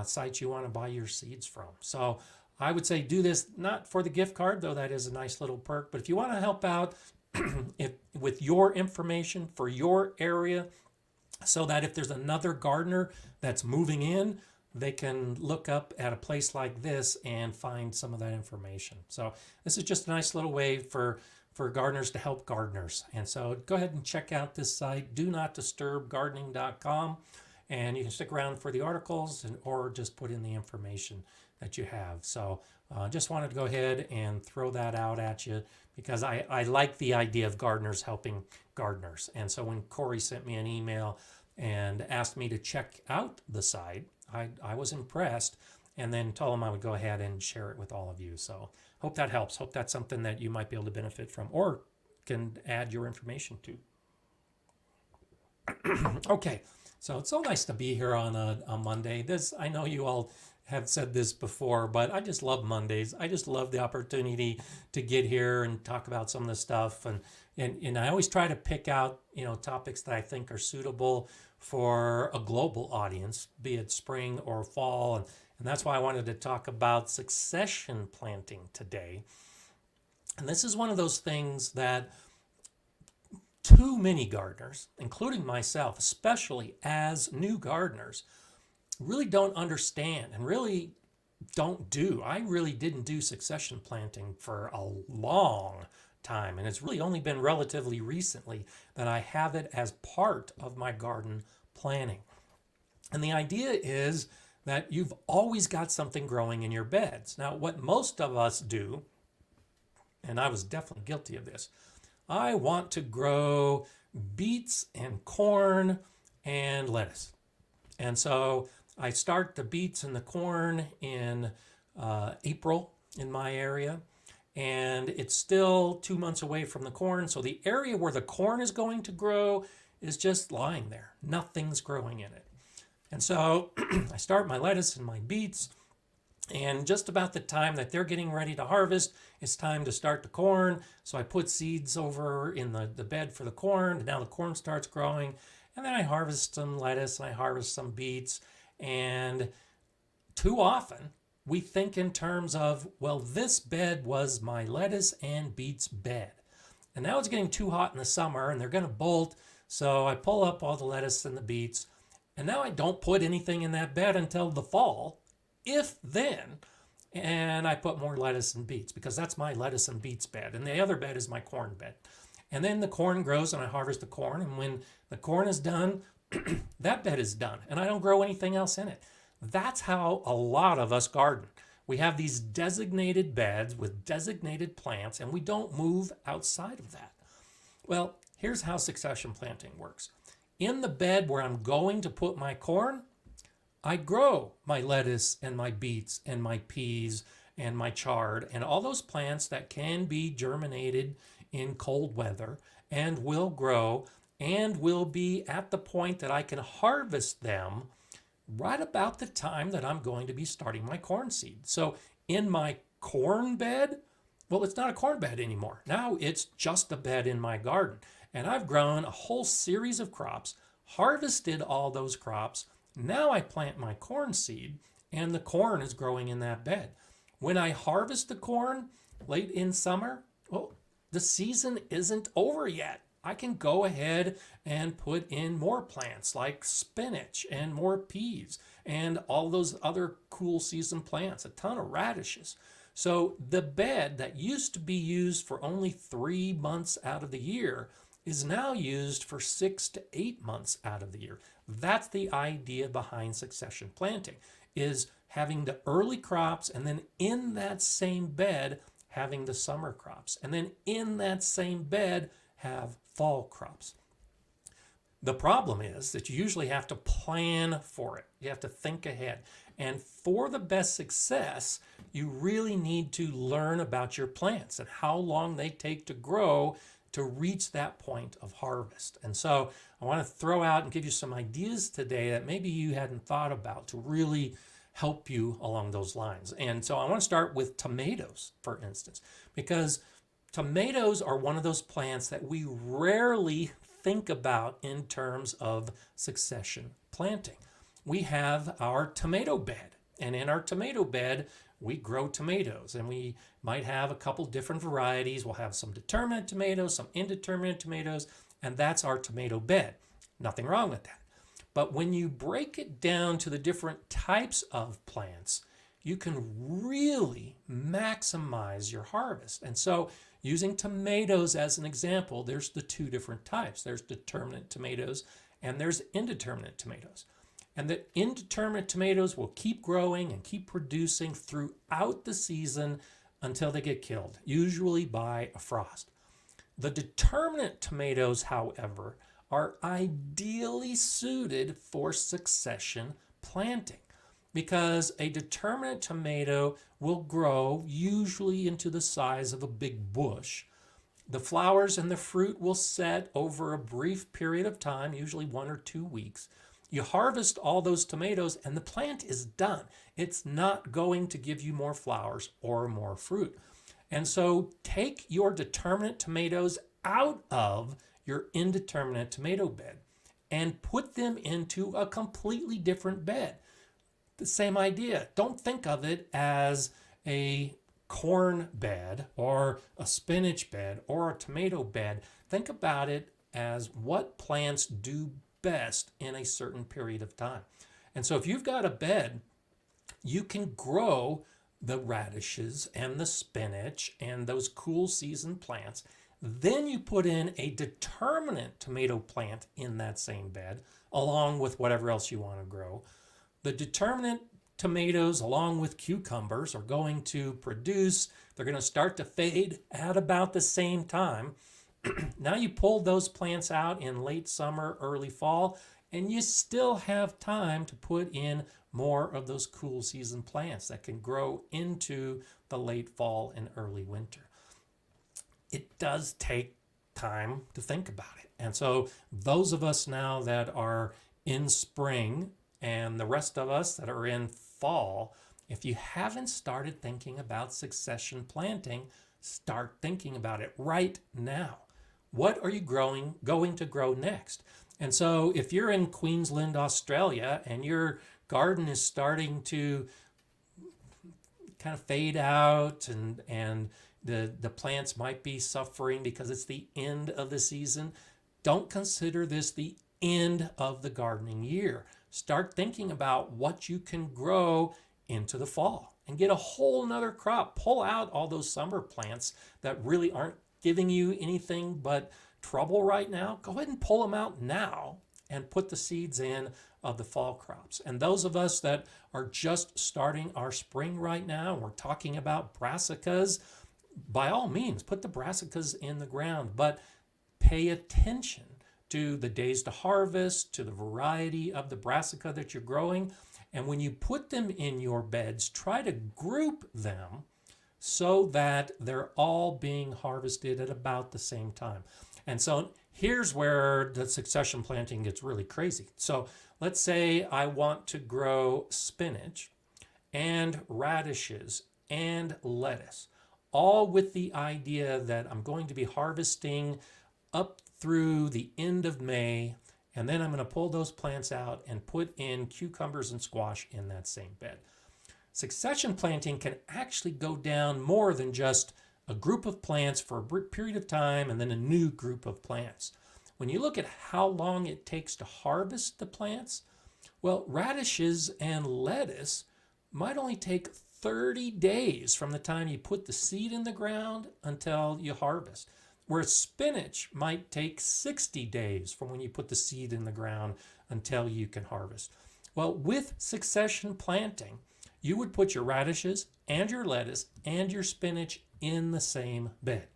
site you want to buy your seeds from. So I would say do this not for the gift card, though that is a nice little perk. But if you want to help out, with your information for your area, so that if there's another gardener that's moving in, they can look up at a place like this and find some of that information. So this is just a nice little way for gardeners to help gardeners. And so go ahead and check out this site, donotdisturbgardening.com, and you can stick around for the articles or just put in the information that you have. So just wanted to go ahead and throw that out at you because I like the idea of gardeners helping gardeners. And so when Corey sent me an email and asked me to check out the site, I was impressed, and then told him I would go ahead and share it with all of you. So hope that helps. Hope that's something that you might be able to benefit from or can add your information to. Okay, so it's so nice to be here on a Monday. I know you all have said this before, but I just love Mondays. I just love the opportunity to get here and talk about some of the stuff. And I always try to pick out, topics that I think are suitable for a global audience, be it spring or fall. And that's why I wanted to talk about succession planting today. And this is one of those things that too many gardeners, including myself, especially as new gardeners, really don't understand and really don't do. I really didn't do succession planting for a long time, and it's really only been relatively recently that I have it as part of my garden planning. And the idea is that you've always got something growing in your beds. Now, what most of us do, and I was definitely guilty of this, I want to grow beets and corn and lettuce. And so I start the beets and the corn in April in my area, and it's still 2 months away from the corn. So the area where the corn is going to grow is just lying there. Nothing's growing in it. And so I start my lettuce and my beets, and just about the time that they're getting ready to harvest, it's time to start the corn. So I put seeds over in the bed for the corn, and now the corn starts growing. And then I harvest some lettuce and I harvest some beets. And too often we think in terms of, well, this bed was my lettuce and beets bed. And now it's getting too hot in the summer and they're going to bolt. So I pull up all the lettuce and the beets. And now I don't put anything in that bed until the fall, if then. And I put more lettuce and beets because that's my lettuce and beets bed. And the other bed is my corn bed. And then the corn grows and I harvest the corn. And when the corn is done, that bed is done. And I don't grow anything else in it. That's how a lot of us garden. We have these designated beds with designated plants, and we don't move outside of that. Well, here's how succession planting works. In the bed where I'm going to put my corn, I grow my lettuce and my beets and my peas and my chard and all those plants that can be germinated in cold weather and will grow and will be at the point that I can harvest them right about the time that I'm going to be starting my corn seed. So in my corn bed, well, it's not a corn bed anymore. Now it's just a bed in my garden. And I've grown a whole series of crops, harvested all those crops. Now I plant my corn seed and the corn is growing in that bed. When I harvest the corn late in summer, well, the season isn't over yet. I can go ahead and put in more plants like spinach and more peas and all those other cool season plants, a ton of radishes. So the bed that used to be used for only 3 months out of the year is now used for 6 to 8 months out of the year. That's the idea behind succession planting, is having the early crops and then in that same bed having the summer crops. And then in that same bed have fall crops. The problem is that you usually have to plan for it. You have to think ahead. And for the best success, you really need to learn about your plants and how long they take to grow to reach that point of harvest. And so I want to throw out and give you some ideas today that maybe you hadn't thought about to really help you along those lines. And so I want to start with tomatoes, for instance, because tomatoes are one of those plants that we rarely think about in terms of succession planting. We have our tomato bed, and in our tomato bed, we grow tomatoes, and we might have a couple different varieties. We'll have some determinate tomatoes, some indeterminate tomatoes, and that's our tomato bed. Nothing wrong with that. But when you break it down to the different types of plants, you can really maximize your harvest. And so using tomatoes as an example, there's the two different types. There's determinate tomatoes and there's indeterminate tomatoes. And the indeterminate tomatoes will keep growing and keep producing throughout the season until they get killed, usually by a frost. The determinate tomatoes, however, are ideally suited for succession planting because a determinate tomato will grow usually into the size of a big bush. The flowers and the fruit will set over a brief period of time, usually 1 or 2 weeks. You harvest all those tomatoes and the plant is done. It's not going to give you more flowers or more fruit. And so take your determinate tomatoes out of your indeterminate tomato bed and put them into a completely different bed. The same idea. Don't think of it as a corn bed or a spinach bed or a tomato bed. Think about it as what plants do best in a certain period of time. And so if you've got a bed, you can grow the radishes and the spinach and those cool season plants. Then you put in a determinate tomato plant in that same bed, along with whatever else you want to grow. The determinate tomatoes, along with cucumbers, are going to produce, they're going to start to fade at about the same time. Now you pull those plants out in late summer, early fall, and you still have time to put in more of those cool season plants that can grow into the late fall and early winter. It does take time to think about it. And so those of us now that are in spring and the rest of us that are in fall, if you haven't started thinking about succession planting, start thinking about it right now. What are you going to grow next? And so if you're in Queensland, Australia, and your garden is starting to kind of fade out and the plants might be suffering because it's the end of the season, don't consider this the end of the gardening year. Start thinking about what you can grow into the fall and get a whole nother crop. Pull out all those summer plants that really aren't giving you anything but trouble right now. Go ahead and pull them out now and put the seeds in of the fall crops. And those of us that are just starting our spring right now, we're talking about brassicas, by all means, put the brassicas in the ground, but pay attention to the days to harvest, to the variety of the brassica that you're growing. And when you put them in your beds, try to group them so that they're all being harvested at about the same time. And so here's where the succession planting gets really crazy. So let's say I want to grow spinach and radishes and lettuce, all with the idea that I'm going to be harvesting up through the end of May, and then I'm going to pull those plants out and put in cucumbers and squash in that same bed. Succession planting can actually go down more than just a group of plants for a period of time and then a new group of plants. When you look at how long it takes to harvest the plants, well, radishes and lettuce might only take 30 days from the time you put the seed in the ground until you harvest, whereas spinach might take 60 days from when you put the seed in the ground until you can harvest. Well, with succession planting, you would put your radishes and your lettuce and your spinach in the same bed.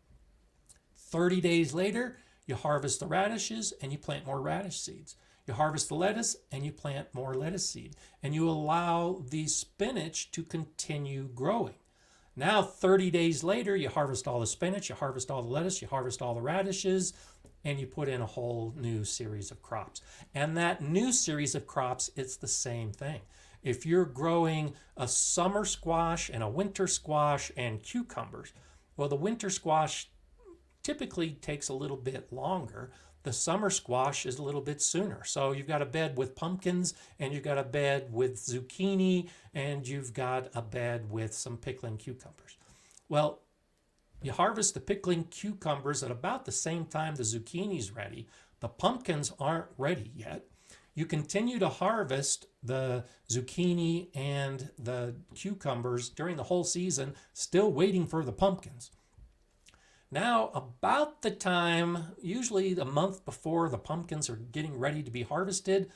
30 days later, you harvest the radishes and you plant more radish seeds. You harvest the lettuce and you plant more lettuce seed. And you allow the spinach to continue growing. Now, 30 days later, you harvest all the spinach, you harvest all the lettuce, you harvest all the radishes, and you put in a whole new series of crops. And that new series of crops, it's the same thing. If you're growing a summer squash and a winter squash and cucumbers, well, the winter squash typically takes a little bit longer, The summer squash is a little bit sooner. So you've got a bed with pumpkins, and you've got a bed with zucchini, and you've got a bed with some pickling cucumbers. Well, you harvest the pickling cucumbers at about the same time the zucchini's ready. The pumpkins aren't ready yet. You continue to harvest the zucchini and the cucumbers during the whole season, still waiting for the pumpkins. Now, about the time, usually a month before the pumpkins are getting ready to be harvested,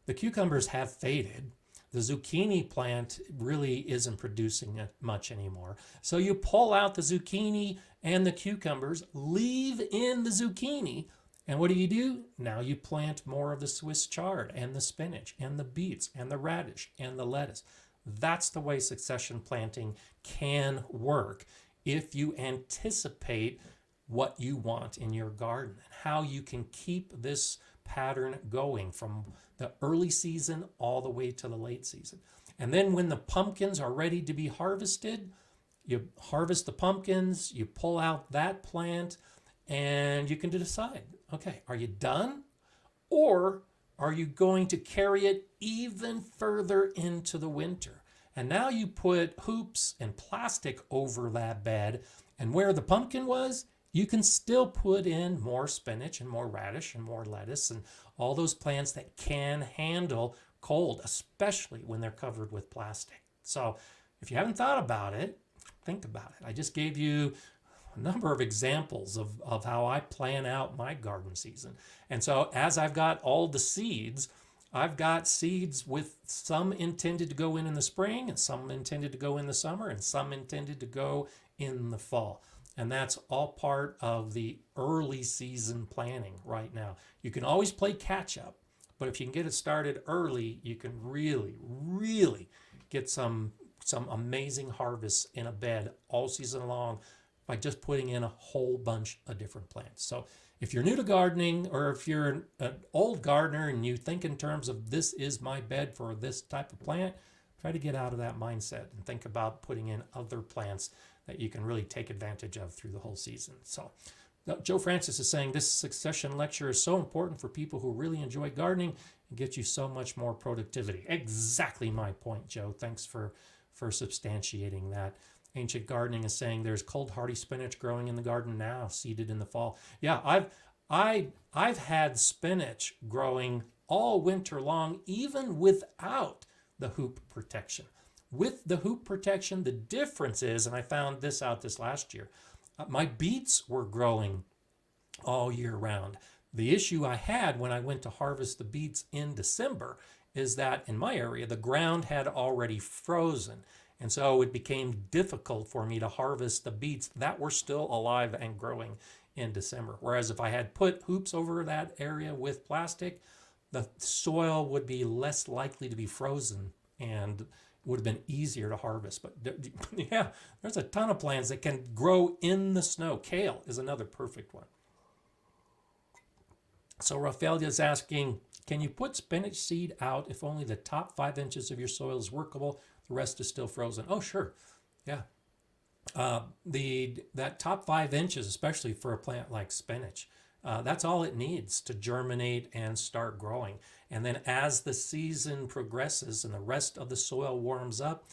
the cucumbers have faded. The zucchini plant really isn't producing much anymore. So you pull out the zucchini and the cucumbers, leave in the zucchini, and what do? Now you plant more of the Swiss chard and the spinach and the beets and the radish and the lettuce. That's the way succession planting can work if you anticipate what you want in your garden and how you can keep this pattern going from the early season all the way to the late season. And then when the pumpkins are ready to be harvested, you harvest the pumpkins, you pull out that plant, and you can decide, okay, are you done? Or are you going to carry it even further into the winter? And now you put hoops and plastic over that bed, and where the pumpkin was, you can still put in more spinach and more radish and more lettuce and all those plants that can handle cold, especially when they're covered with plastic. So if you haven't thought about it, think about it. I just gave you a number of examples of how I plan out my garden season. And so as I've got all the seeds, I've got seeds with some intended to go in the spring, and some intended to go in the summer, and some intended to go in the fall. And that's all part of the early season planning right now. You can always play catch up, but if you can get it started early, you can really, really get some amazing harvests in a bed all season long by just putting in a whole bunch of different plants. So if you're new to gardening, or if you're an old gardener and you think in terms of this is my bed for this type of plant, try to get out of that mindset and think about putting in other plants that you can really take advantage of through the whole season. So Joe Francis is saying this succession lecture is so important for people who really enjoy gardening and get you so much more productivity. Exactly my point, Joe. Thanks for substantiating that. Ancient Gardening is saying there's cold hardy spinach growing in the garden now, seeded in the fall. Yeah, I've had spinach growing all winter long, even without the hoop protection. With the hoop protection, the difference is, and I found this out this last year, my beets were growing all year round. The issue I had when I went to harvest the beets in December is that in my area, the ground had already frozen. And so it became difficult for me to harvest the beets that were still alive and growing in December. Whereas if I had put hoops over that area with plastic, the soil would be less likely to be frozen and would have been easier to harvest. But yeah, there's a ton of plants that can grow in the snow. Kale is another perfect one. So Rafael is asking, can you put spinach seed out if only the top 5 inches of your soil is workable? The rest is still frozen. Oh, sure. Yeah. That top 5 inches, especially for a plant like spinach, that's all it needs to germinate and start growing. And then as the season progresses and the rest of the soil warms up,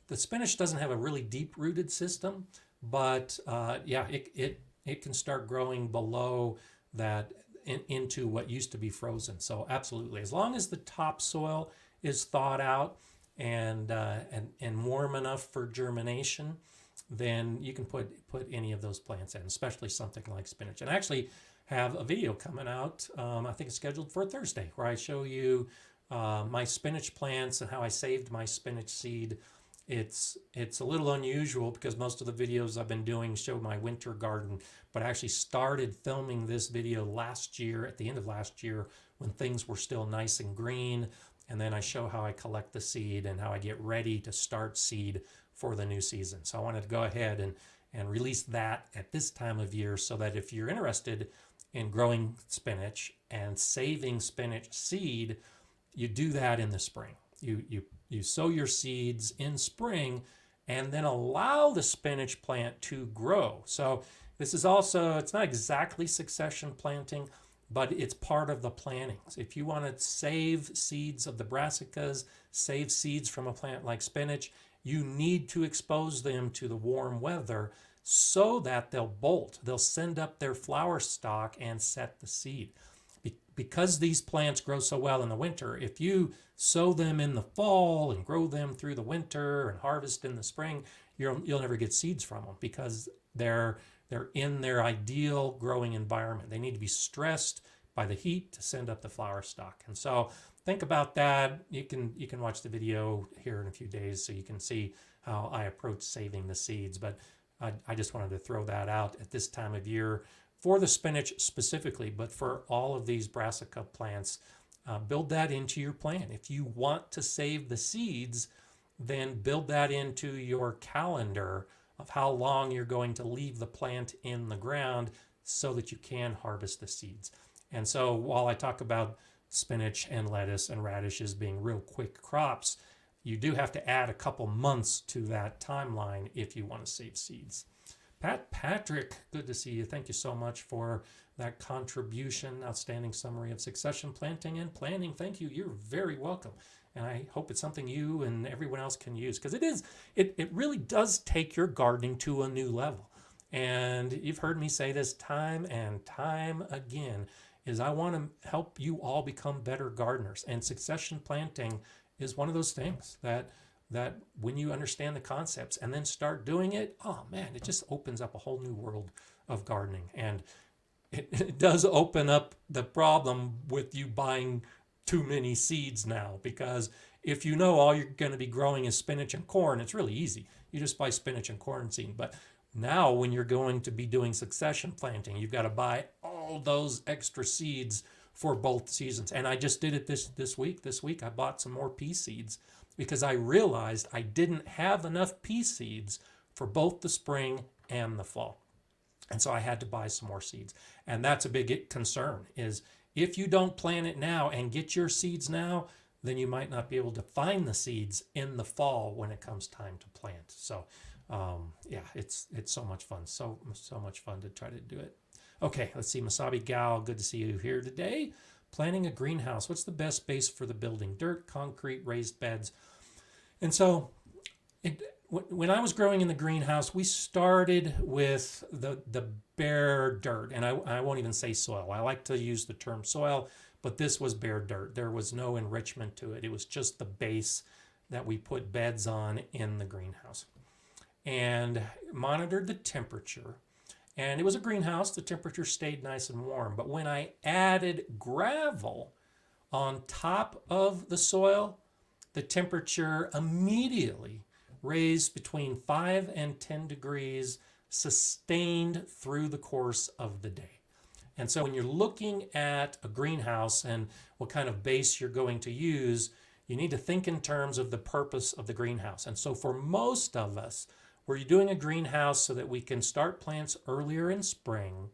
the spinach doesn't have a really deep-rooted system, but yeah, it can start growing below that into what used to be frozen. So absolutely, as long as the topsoil is thawed out and warm enough for germination, then you can put any of those plants in, especially something like spinach. And I actually have a video coming out, I think it's scheduled for Thursday, where I show you my spinach plants and how I saved my spinach seed. It's a little unusual because most of the videos I've been doing show my winter garden, but I actually started filming this video last year, at the end of last year, when things were still nice and green. And then I show how I collect the seed and how I get ready to start seed for the new season. So I wanted to go ahead and release that at this time of year so that if you're interested in growing spinach and saving spinach seed, you do that in the spring. You sow your seeds in spring and then allow the spinach plant to grow. So this is also, it's not exactly succession planting, but it's part of the plantings. If you want to save seeds of the brassicas, save seeds from a plant like spinach, you need to expose them to the warm weather so that they'll bolt. They'll send up their flower stalk and set the seed. Because these plants grow so well in the winter, if you sow them in the fall and grow them through the winter and harvest in the spring, you'll never get seeds from them because they're in their ideal growing environment. They need to be stressed by the heat to send up the flower stalk. And so think about that. You can watch the video here in a few days so you can see how I approach saving the seeds. But I just wanted to throw that out at this time of year for the spinach specifically, but for all of these brassica plants. Build that into your plan. If you want to save the seeds, then build that into your calendar of how long you're going to leave the plant in the ground so that you can harvest the seeds. And so while I talk about spinach and lettuce and radishes being real quick crops, you do have to add a couple months to that timeline if you want to save seeds. Patrick, good to see you. Thank you so much for that contribution. Outstanding summary of succession planting and planning. Thank you. You're very welcome. And I hope it's something you and everyone else can use, because it really does take your gardening to a new level. And you've heard me say this time and time again, is I want to help you all become better gardeners. And succession planting is one of those things that when you understand the concepts and then start doing it, oh man, it just opens up a whole new world of gardening. And it does open up the problem with you buying too many seeds now, because if you know all you're going to be growing is spinach and corn, it's really easy. You just buy spinach and corn seed. But now when you're going to be doing succession planting, you've got to buy all those extra seeds for both seasons. And I just did it this week. This week I bought some more pea seeds because I realized I didn't have enough pea seeds for both the spring and the fall. And so I had to buy some more seeds. And that's a big concern, is if you don't plant it now and get your seeds now, then you might not be able to find the seeds in the fall when it comes time to plant. So yeah, it's so much fun. So much fun to try to do it. Okay, let's see. Masabi Gal, good to see you here today. Planning a greenhouse. What's the best space for the building? Dirt, concrete, raised beds. And so when I was growing in the greenhouse, we started with the bare dirt. And I won't even say soil. I like to use the term soil, but this was bare dirt. There was no enrichment to it. It was just the base that we put beds on in the greenhouse. And monitored the temperature. And it was a greenhouse. The temperature stayed nice and warm. But when I added gravel on top of the soil, the temperature immediately raised between 5 and 10 degrees, sustained through the course of the day. And so when you're looking at a greenhouse and what kind of base you're going to use, you need to think in terms of the purpose of the greenhouse. And so for most of us, we're doing a greenhouse so that we can start plants earlier in spring.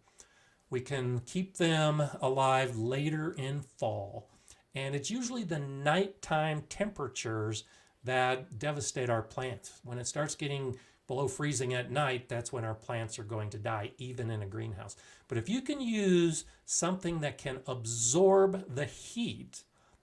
We can keep them alive later in fall. And it's usually the nighttime temperatures that devastate our plants. When it starts getting below freezing at night, that's when our plants are going to die, even in a greenhouse. But if you can use something that can absorb the heat,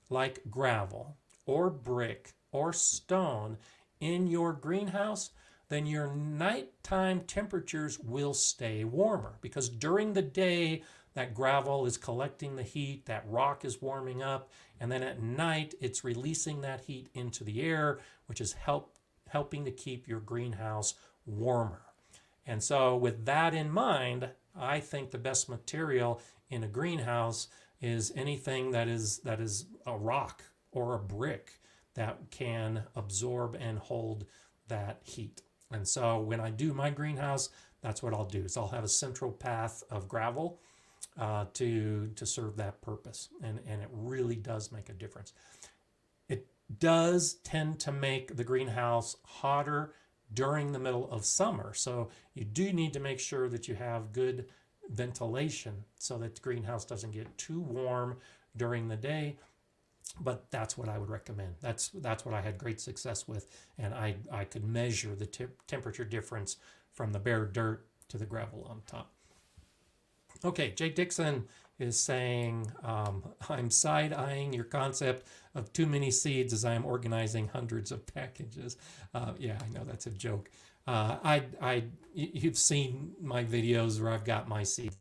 like gravel or brick or stone in your greenhouse, then your nighttime temperatures will stay warmer, because during the day that gravel is collecting the heat, that rock is warming up, and then at night it's releasing that heat into the air, which is helping to keep your greenhouse warmer. And so with that in mind, I think the best material in a greenhouse is anything that is a rock or a brick that can absorb and hold that heat. And so when I do my greenhouse, that's what I'll do. Is I'll have a central path of gravel to serve that purpose. And it really does make a difference. It does tend to make the greenhouse hotter during the middle of summer. So you do need to make sure that you have good ventilation so that the greenhouse doesn't get too warm during the day. But that's what I would recommend. That's what I had great success with, and I could measure the temperature difference from the bare dirt to the gravel on top. Okay, Jay Dixon is saying, I'm side-eyeing your concept of too many seeds as I am organizing hundreds of packages. Yeah, I know that's a joke. You've seen my videos where I've got my seeds,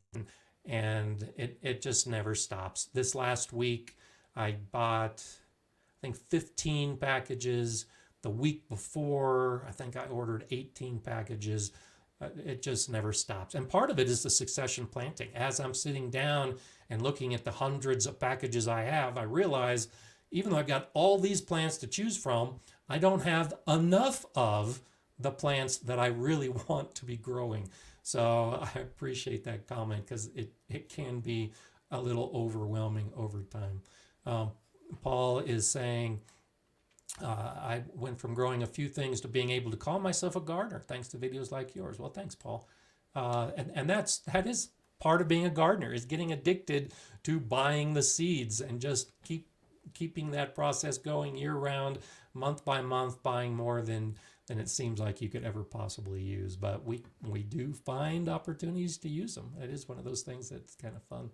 and it just never stops. This last week, I bought, I think, 15 packages. The week before, I think I ordered 18 packages. It just never stops. And part of it is the succession planting. As I'm sitting down and looking at the hundreds of packages I have, I realize even though I've got all these plants to choose from, I don't have enough of the plants that I really want to be growing. So I appreciate that comment because it can be a little overwhelming over time. Paul is saying, I went from growing a few things to being able to call myself a gardener thanks to videos like yours. Well, thanks, Paul. And that is part of being a gardener, is getting addicted to buying the seeds and just keeping that process going year round, month by month, buying more than it seems like you could ever possibly use. But we do find opportunities to use them. It is one of those things that's kind of fun.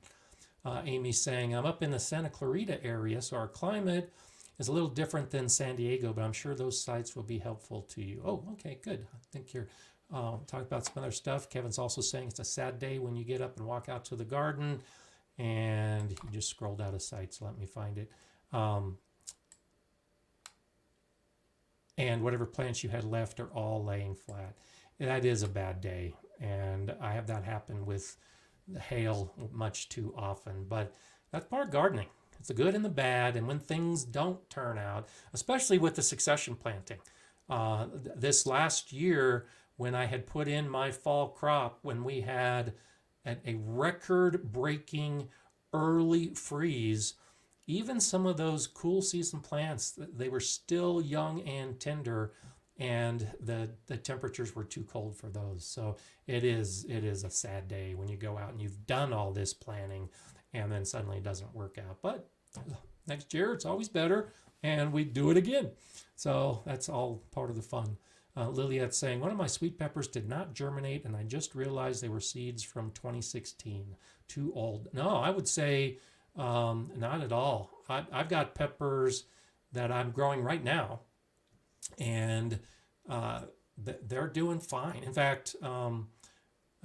Amy's saying, I'm up in the Santa Clarita area, so our climate is a little different than San Diego, but I'm sure those sites will be helpful to you. Oh, okay, good. I think you're talking about some other stuff. Kevin's also saying it's a sad day when you get up and walk out to the garden, and he just scrolled out of sight, so let me find it. And whatever plants you had left are all laying flat. That is a bad day, and I have that happen with the hail much too often, but that's part of gardening. It's the good and the bad, and when things don't turn out, especially with the succession planting. This last year, when I had put in my fall crop, when we had a record-breaking early freeze, even some of those cool season plants, they were still young and tender, and the temperatures were too cold for those. So it is a sad day when you go out and you've done all this planning and then suddenly it doesn't work out. But next year it's always better, and we do it again. So that's all part of the fun. Liliette's saying, one of my sweet peppers did not germinate, and I just realized they were seeds from 2016. Too old. No, I would say not at all. I've got peppers that I'm growing right now, and they're doing fine. In fact,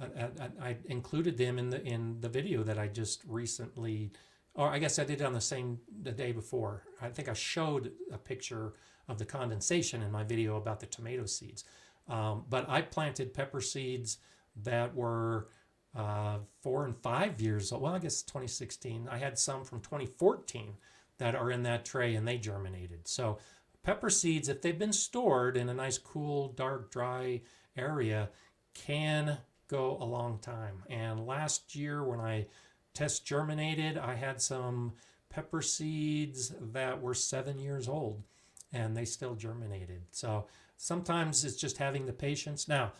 I included them in the video that I just recently, or I guess I did it on the day before. I think I showed a picture of the condensation in my video about the tomato seeds. But I planted pepper seeds that were 4 and 5 years old. Well, I guess 2016. I had some from 2014 that are in that tray, and they germinated. So pepper seeds, if they've been stored in a nice, cool, dark, dry area, can go a long time. And last year when I test germinated, I had some pepper seeds that were 7 years old, and they still germinated. So sometimes it's just having the patience. Now,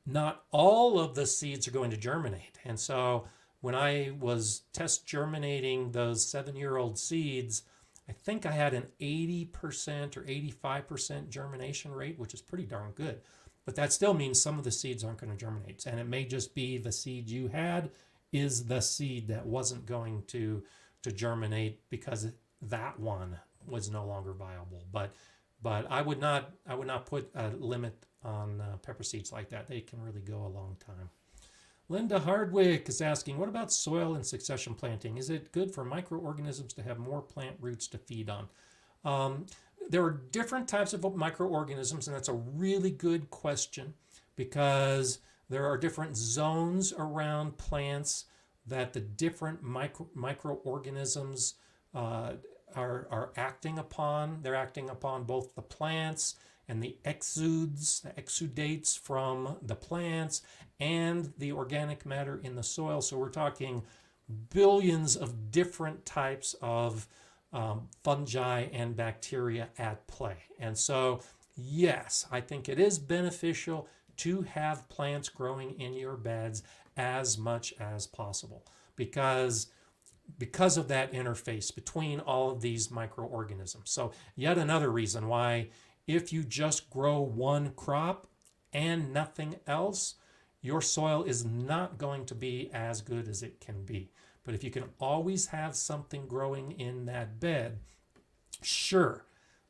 not all of the seeds are going to germinate. And so when I was test germinating those 7-year-old seeds, I think I had an 80% or 85% germination rate, which is pretty darn good. But that still means some of the seeds aren't going to germinate. And it may just be the seed you had is the seed that wasn't going to germinate because that one was no longer viable. But I would not put a limit on pepper seeds like that. They can really go a long time. Linda Hardwick is asking, what about soil and succession planting? Is it good for microorganisms to have more plant roots to feed on? There are different types of microorganisms, and that's a really good question because there are different zones around plants that the different microorganisms are acting upon. They're acting upon both the plants and the exudates from the plants and the organic matter in the soil. So we're talking billions of different types of fungi and bacteria at play. And so, yes, I think it is beneficial to have plants growing in your beds as much as possible because of that interface between all of these microorganisms. So yet another reason why if you just grow one crop and nothing else, your soil is not going to be as good as it can be But if you can always have something growing in that bed, sure,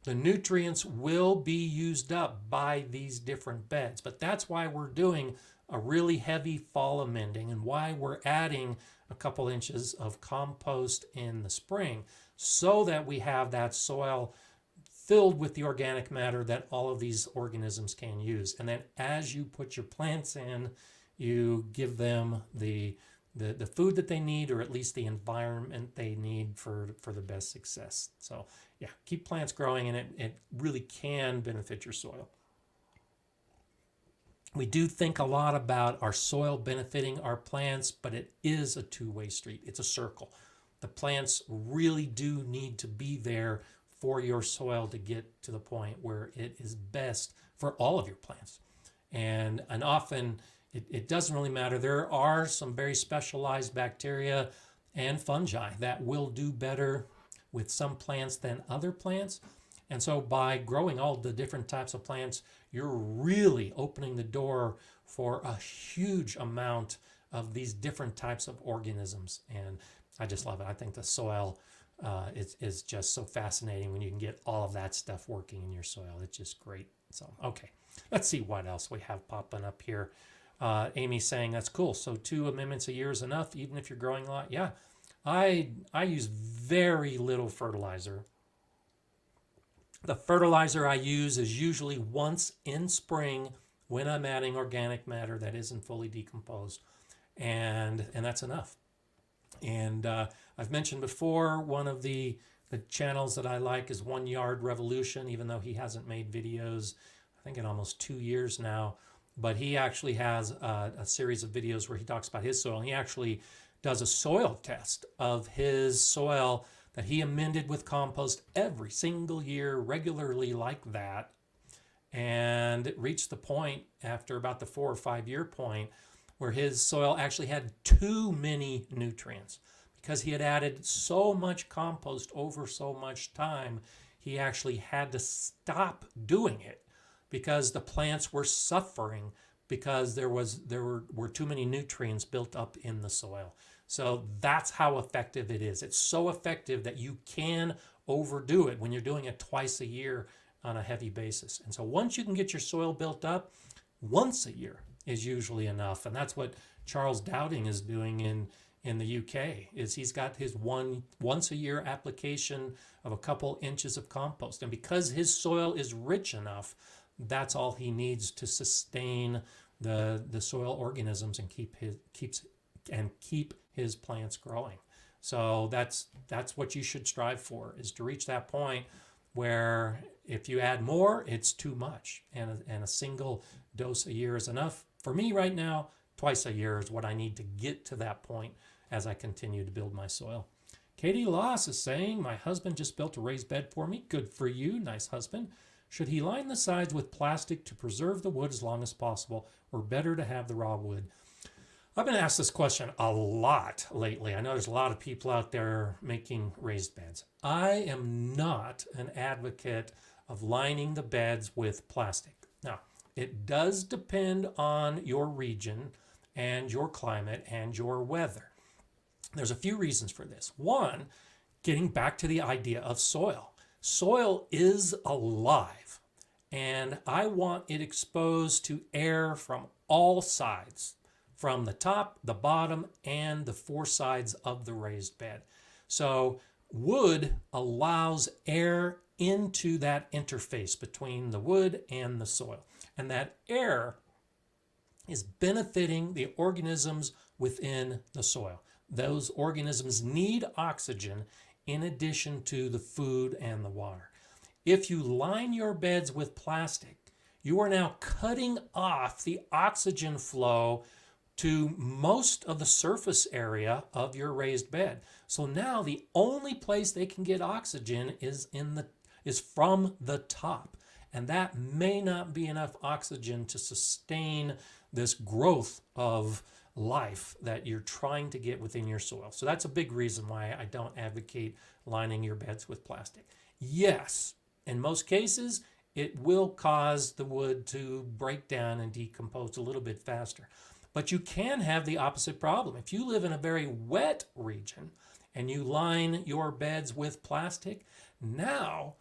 the nutrients will be used up by these different beds. But that's why we're doing a really heavy fall amending and why we're adding a couple inches of compost in the spring, so that we have that soil filled with the organic matter that all of these organisms can use. And then as you put your plants in, you give them the food that they need, or at least the environment they need for the best success. So yeah, keep plants growing, and it really can benefit your soil. We do think a lot about our soil benefiting our plants, but it is a two-way street. It's a circle. The plants really do need to be there for your soil to get to the point where it is best for all of your plants. And often it doesn't really matter. There are some very specialized bacteria and fungi that will do better with some plants than other plants. And so by growing all the different types of plants, you're really opening the door for a huge amount of these different types of organisms. And I just love it. I think the soil is just so fascinating when you can get all of that stuff working in your soil. It's just great. So, okay, let's see what else we have popping up here. Amy's saying, that's cool. So 2 amendments a year is enough, even if you're growing a lot? Yeah, I use very little fertilizer. The fertilizer I use is usually once in spring when I'm adding organic matter that isn't fully decomposed, and that's enough. And I've mentioned before, one of the channels that I like is 1 Yard Revolution, even though he hasn't made videos, I think in almost 2 years now. But he actually has a series of videos where he talks about his soil. And he actually does a soil test of his soil that he amended with compost every single year regularly like that. And it reached the point after about the 4 or 5 year point where his soil actually had too many nutrients. Because he had added so much compost over so much time, he actually had to stop doing it because the plants were suffering because there were too many nutrients built up in the soil. So that's how effective it is. It's so effective that you can overdo it when you're doing it twice a year on a heavy basis. And so once you can get your soil built up, once a year is usually enough. And that's what Charles Dowding is doing in the UK, is he's got his once a year application of a couple inches of compost. And because his soil is rich enough, that's all he needs to sustain the soil organisms and keep his plants growing. So that's what you should strive for, is to reach that point where if you add more, it's too much, and a single dose a year is enough. For me right now, twice a year is what I need to get to that point as I continue to build my soil. Katie Loss is saying, my husband just built a raised bed for me. Good for you, nice husband. Should he line the sides with plastic to preserve the wood as long as possible, or better to have the raw wood? I've been asked this question a lot lately. I know there's a lot of people out there making raised beds. I am not an advocate of lining the beds with plastic. Now, it does depend on your region and your climate and your weather. There's a few reasons for this. One, getting back to the idea of soil. Soil is alive, and I want it exposed to air from all sides, from the top, the bottom, and the 4 sides of the raised bed. So wood allows air into that interface between the wood and the soil. And that air is benefiting the organisms within the soil. Those organisms need oxygen in addition to the food and the water. If you line your beds with plastic, you are now cutting off the oxygen flow to most of the surface area of your raised bed. So now the only place they can get oxygen is from the top. And that may not be enough oxygen to sustain this growth of life that you're trying to get within your soil. So that's a big reason why I don't advocate lining your beds with plastic. Yes, in most cases, it will cause the wood to break down and decompose a little bit faster. But you can have the opposite problem. If you live in a very wet region and you line your beds with plastic, now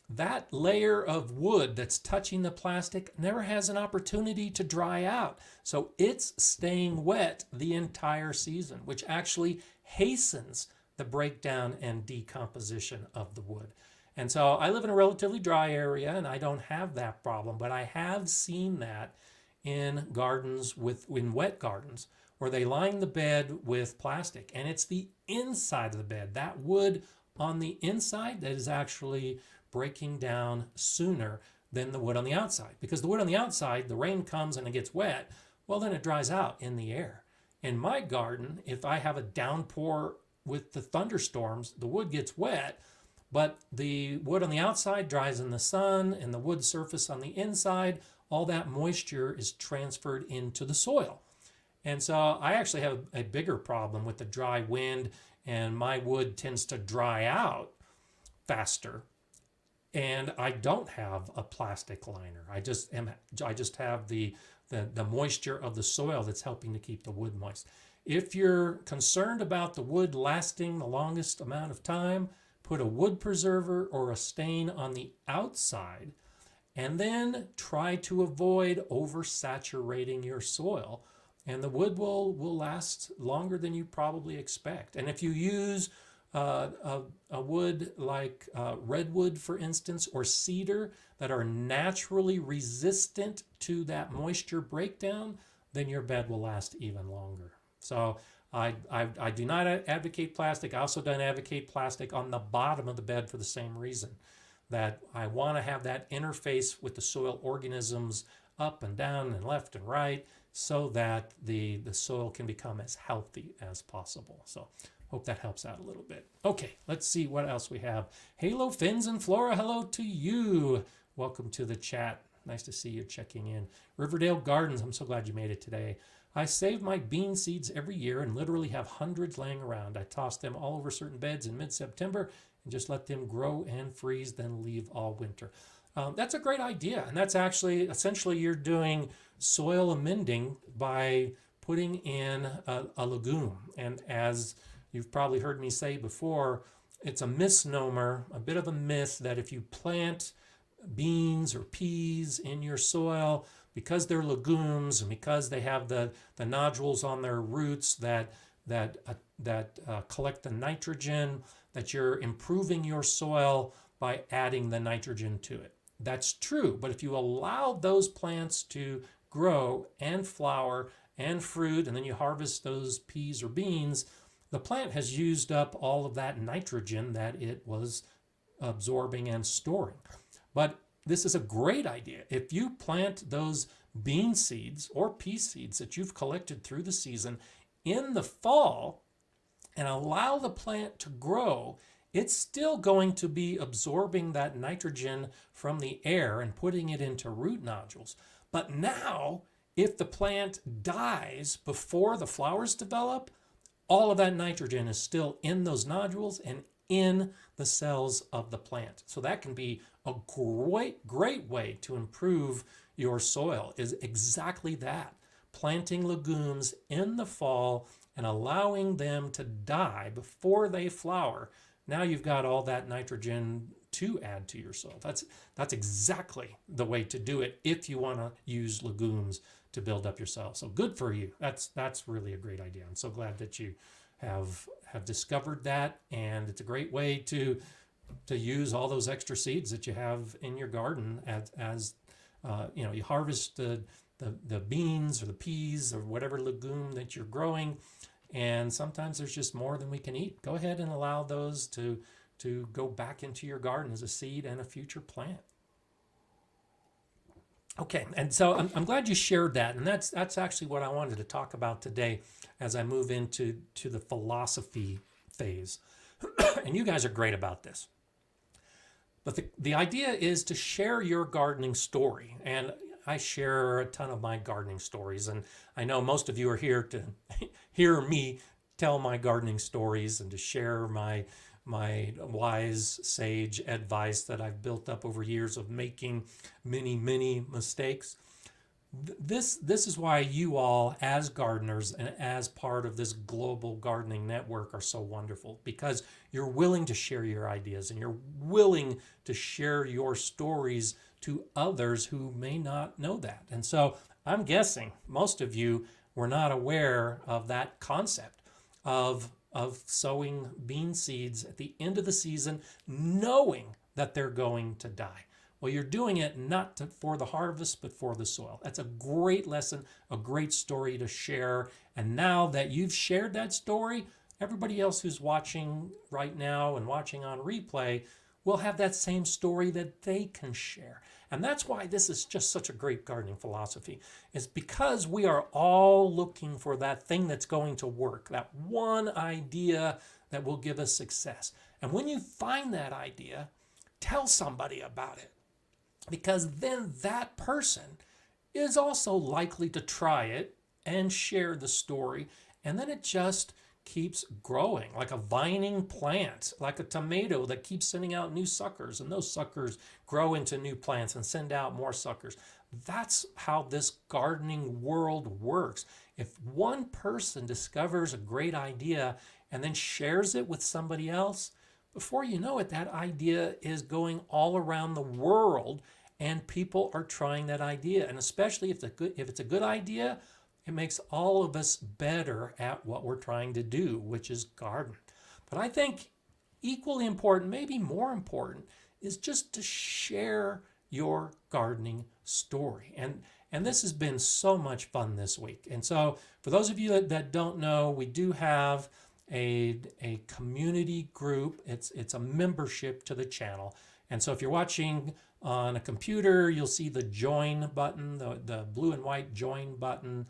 that layer of wood that's touching the plastic never has an opportunity to dry out. So it's staying wet the entire season, which actually hastens the breakdown and decomposition of the wood. And so I live in a relatively dry area and I don't have that problem, but I have seen that in gardens in wet gardens where they line the bed with plastic, and it's the inside of the bed, that wood on the inside, that is actually breaking down sooner than the wood on the outside. Because the wood on the outside, the rain comes and it gets wet, well, then it dries out in the air. In my garden, if I have a downpour with the thunderstorms, the wood gets wet, but the wood on the outside dries in the sun, and the wood surface on the inside, all that moisture is transferred into the soil. And so I actually have a bigger problem with the dry wind, and my wood tends to dry out faster. And I don't have a plastic liner. I just have the moisture of the soil that's helping to keep the wood moist. If you're concerned about the wood lasting the longest amount of time, put a wood preserver or a stain on the outside, and then try to avoid oversaturating your soil, and the wood will last longer than you probably expect. And if you use a wood like redwood, for instance, or cedar that are naturally resistant to that moisture breakdown, then your bed will last even longer. So I do not advocate plastic. I also don't advocate plastic on the bottom of the bed for the same reason, that I want to have that interface with the soil organisms up and down and left and right so that the soil can become as healthy as possible. So hope that helps out a little bit. Okay, let's see what else we have. Halo Fins and Flora, hello to you. Welcome to the chat. Nice to see you checking in. Riverdale Gardens, I'm so glad you made it today. I save my bean seeds every year and literally have hundreds laying around. I toss them all over certain beds in mid-September and just let them grow and freeze, then leave all winter. That's a great idea. And that's actually, essentially you're doing soil amending by putting in a legume. And as you've probably heard me say before, it's a misnomer, a bit of a myth, that if you plant beans or peas in your soil, because they're legumes and because they have the nodules on their roots that collect the nitrogen, that you're improving your soil by adding the nitrogen to it. That's true, but if you allow those plants to grow and flower and fruit, and then you harvest those peas or beans, the plant has used up all of that nitrogen that it was absorbing and storing. But this is a great idea. If you plant those bean seeds or pea seeds that you've collected through the season in the fall and allow the plant to grow, it's still going to be absorbing that nitrogen from the air and putting it into root nodules. But now, if the plant dies before the flowers develop, all of that nitrogen is still in those nodules and in the cells of the plant. So that can be a great way to improve your soil, is exactly that. Planting legumes in the fall and allowing them to die before they flower. Now you've got all that nitrogen to add to your soil. That's exactly the way to do it if you want to use legumes to build up your soil. So good for you. That's really a great idea. I'm so glad that you have discovered that, and it's a great way to use all those extra seeds that you have in your garden as you harvest the beans or the peas or whatever legume that you're growing, and sometimes there's just more than we can eat. Go ahead and allow those to go back into your garden as a seed and a future plant. Okay, and so I'm glad you shared that, and that's actually what I wanted to talk about today as I move into the philosophy phase. And you guys are great about this. But the idea is to share your gardening story, and I share a ton of my gardening stories, and I know most of you are here to hear me tell my gardening stories and to share my wise sage advice that I've built up over years of making many mistakes. This is why you all, as gardeners and as part of this global gardening network, are so wonderful, because you're willing to share your ideas and you're willing to share your stories to others who may not know that. And so I'm guessing most of you were not aware of that concept of sowing bean seeds at the end of the season, knowing that they're going to die. Well, you're doing it not for the harvest, but for the soil. That's a great lesson, a great story to share. And now that you've shared that story, everybody else who's watching right now and watching on replay will have that same story that they can share. And that's why this is just such a great gardening philosophy. It's because we are all looking for that thing that's going to work, that one idea that will give us success. And when you find that idea, tell somebody about it, because then that person is also likely to try it and share the story. And then it just keeps growing like a vining plant, like a tomato that keeps sending out new suckers, and those suckers grow into new plants and send out more suckers. That's how this gardening world works. If one person discovers a great idea and then shares it with somebody else, before you know it, that idea is going all around the world and people are trying that idea. And especially if it's a good idea, it makes all of us better at what we're trying to do, which is garden. But I think equally important, maybe more important, is just to share your gardening story. And this has been so much fun this week. And so for those of you that don't know, we do have a community group. It's a membership to the channel. And so if you're watching on a computer, you'll see the join button, the blue and white join button.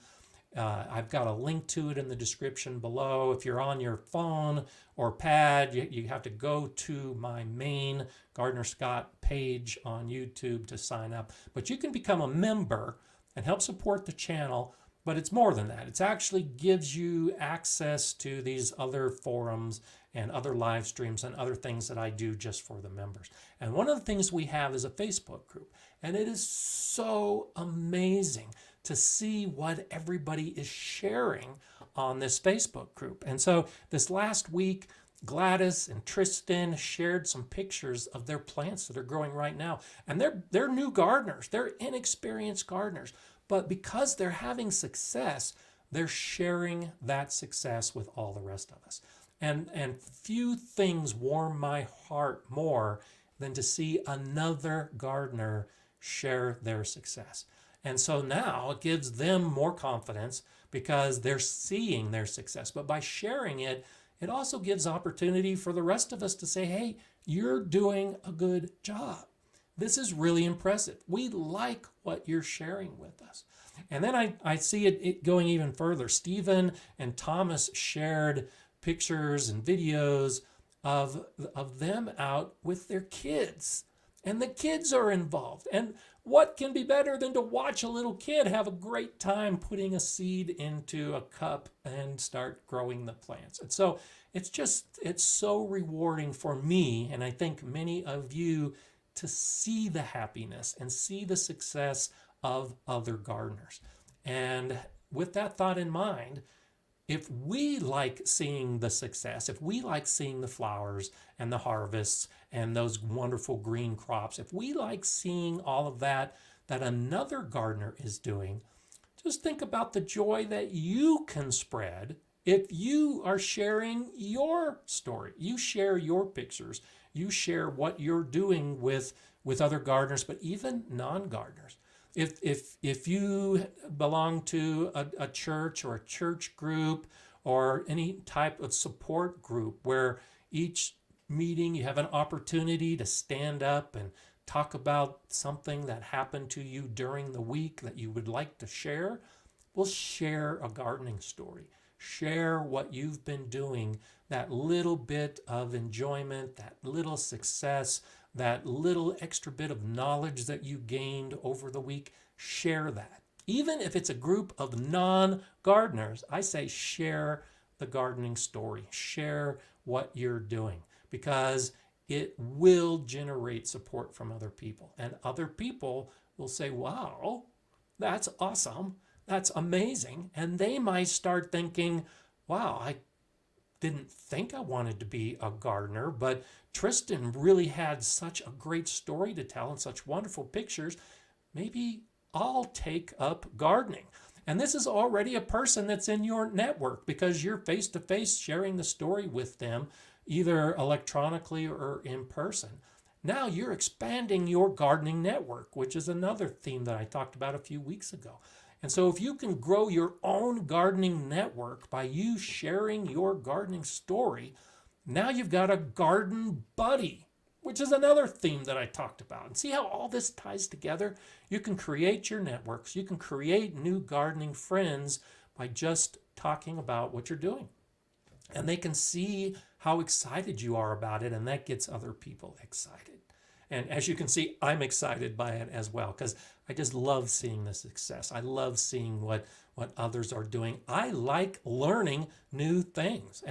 I've got a link to it in the description below. If you're on your phone or pad, you have to go to my main Gardener Scott page on YouTube to sign up. But you can become a member and help support the channel. But it's more than that. It actually gives you access to these other forums and other live streams and other things that I do just for the members. And one of the things we have is a Facebook group. And it is so amazing to see what everybody is sharing on this Facebook group. And so this last week, Gladys and Tristan shared some pictures of their plants that are growing right now. And they're new gardeners. They're inexperienced gardeners. But because they're having success, they're sharing that success with all the rest of us. And few things warm my heart more than to see another gardener share their success. And so now it gives them more confidence because they're seeing their success. But by sharing it, it also gives opportunity for the rest of us to say, hey, you're doing a good job. This is really impressive. We like what you're sharing with us. And then I see it going even further. Stephen and Thomas shared pictures and videos of them out with their kids. And the kids are involved. And what can be better than to watch a little kid have a great time putting a seed into a cup and start growing the plants? And so it's so rewarding for me, and I think many of you, to see the happiness and see the success of other gardeners. And with that thought in mind, if we like seeing the success, if we like seeing the flowers and the harvests and those wonderful green crops, if we like seeing all of that another gardener is doing, just think about the joy that you can spread if you are sharing your story. You share your pictures. You share what you're doing with other gardeners, but even non-gardeners. If you belong to a church or a church group or any type of support group where each meeting you have an opportunity to stand up and talk about something that happened to you during the week that you would like to share, well, share a gardening story. Share what you've been doing, that little bit of enjoyment, that little success, that little extra bit of knowledge that you gained over the week. Share that. Even if it's a group of non-gardeners, I say share the gardening story. Share what you're doing, because it will generate support from other people. And other people will say, wow, that's awesome. That's amazing. And they might start thinking, wow, I didn't think I wanted to be a gardener, but Tristan really had such a great story to tell and such wonderful pictures. Maybe I'll take up gardening. And this is already a person that's in your network because you're face to face sharing the story with them, either electronically or in person. Now you're expanding your gardening network, which is another theme that I talked about a few weeks ago. And so if you can grow your own gardening network by you sharing your gardening story, now you've got a garden buddy, which is another theme that I talked about. And see how all this ties together? You can create your networks. You can create new gardening friends by just talking about what you're doing. And they can see how excited you are about it, and that gets other people excited. And as you can see, I'm excited by it as well because I just love seeing the success. I love seeing what others are doing. I like learning new things.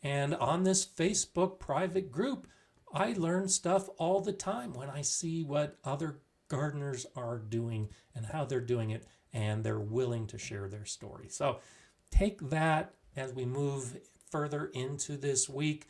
And on this Facebook private group, I learn stuff all the time when I see what other gardeners are doing and how they're doing it, and they're willing to share their story. So take that as we move further into this week.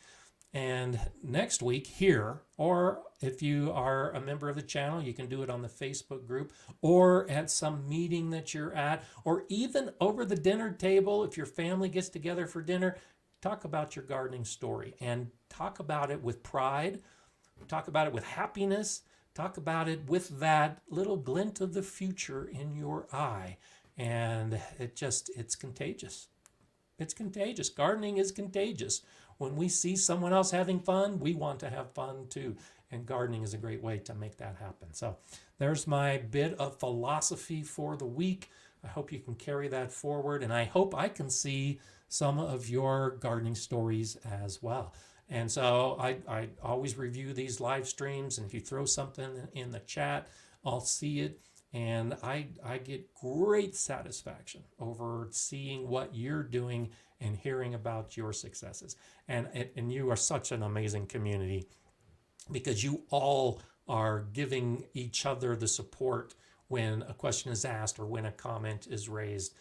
And next week here, or if you are a member of the channel, you can do it on the Facebook group or at some meeting that you're at, or even over the dinner table. If your family gets together for dinner, talk about your gardening story and talk about it with pride, talk about it with happiness, talk about it with that little glint of the future in your eye. And it's contagious. It's contagious. Gardening is contagious. When we see someone else having fun, we want to have fun too. And gardening is a great way to make that happen. So there's my bit of philosophy for the week. I hope you can carry that forward, and I hope I can see some of your gardening stories as well. And so I always review these live streams, and if you throw something in the chat, I'll see it. And I get great satisfaction over seeing what you're doing and hearing about your successes. And you are such an amazing community because you all are giving each other the support when a question is asked or when a comment is raised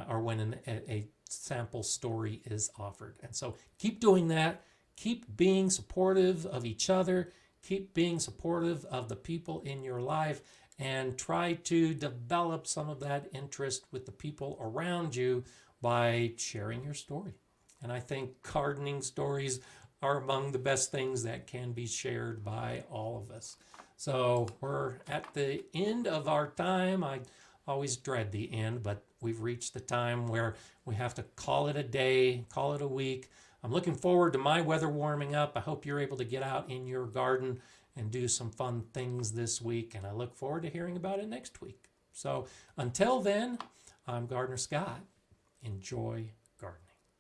or when a sample story is offered. And so keep doing that. Keep being supportive of each other. Keep being supportive of the people in your life, and try to develop some of that interest with the people around you by sharing your story. And I think gardening stories are among the best things that can be shared by all of us. So we're at the end of our time. I always dread the end, but we've reached the time where we have to call it a day, call it a week. I'm looking forward to my weather warming up. I hope you're able to get out in your garden and do some fun things this week, and I look forward to hearing about it next week. So until then, I'm Gardener Scott. Enjoy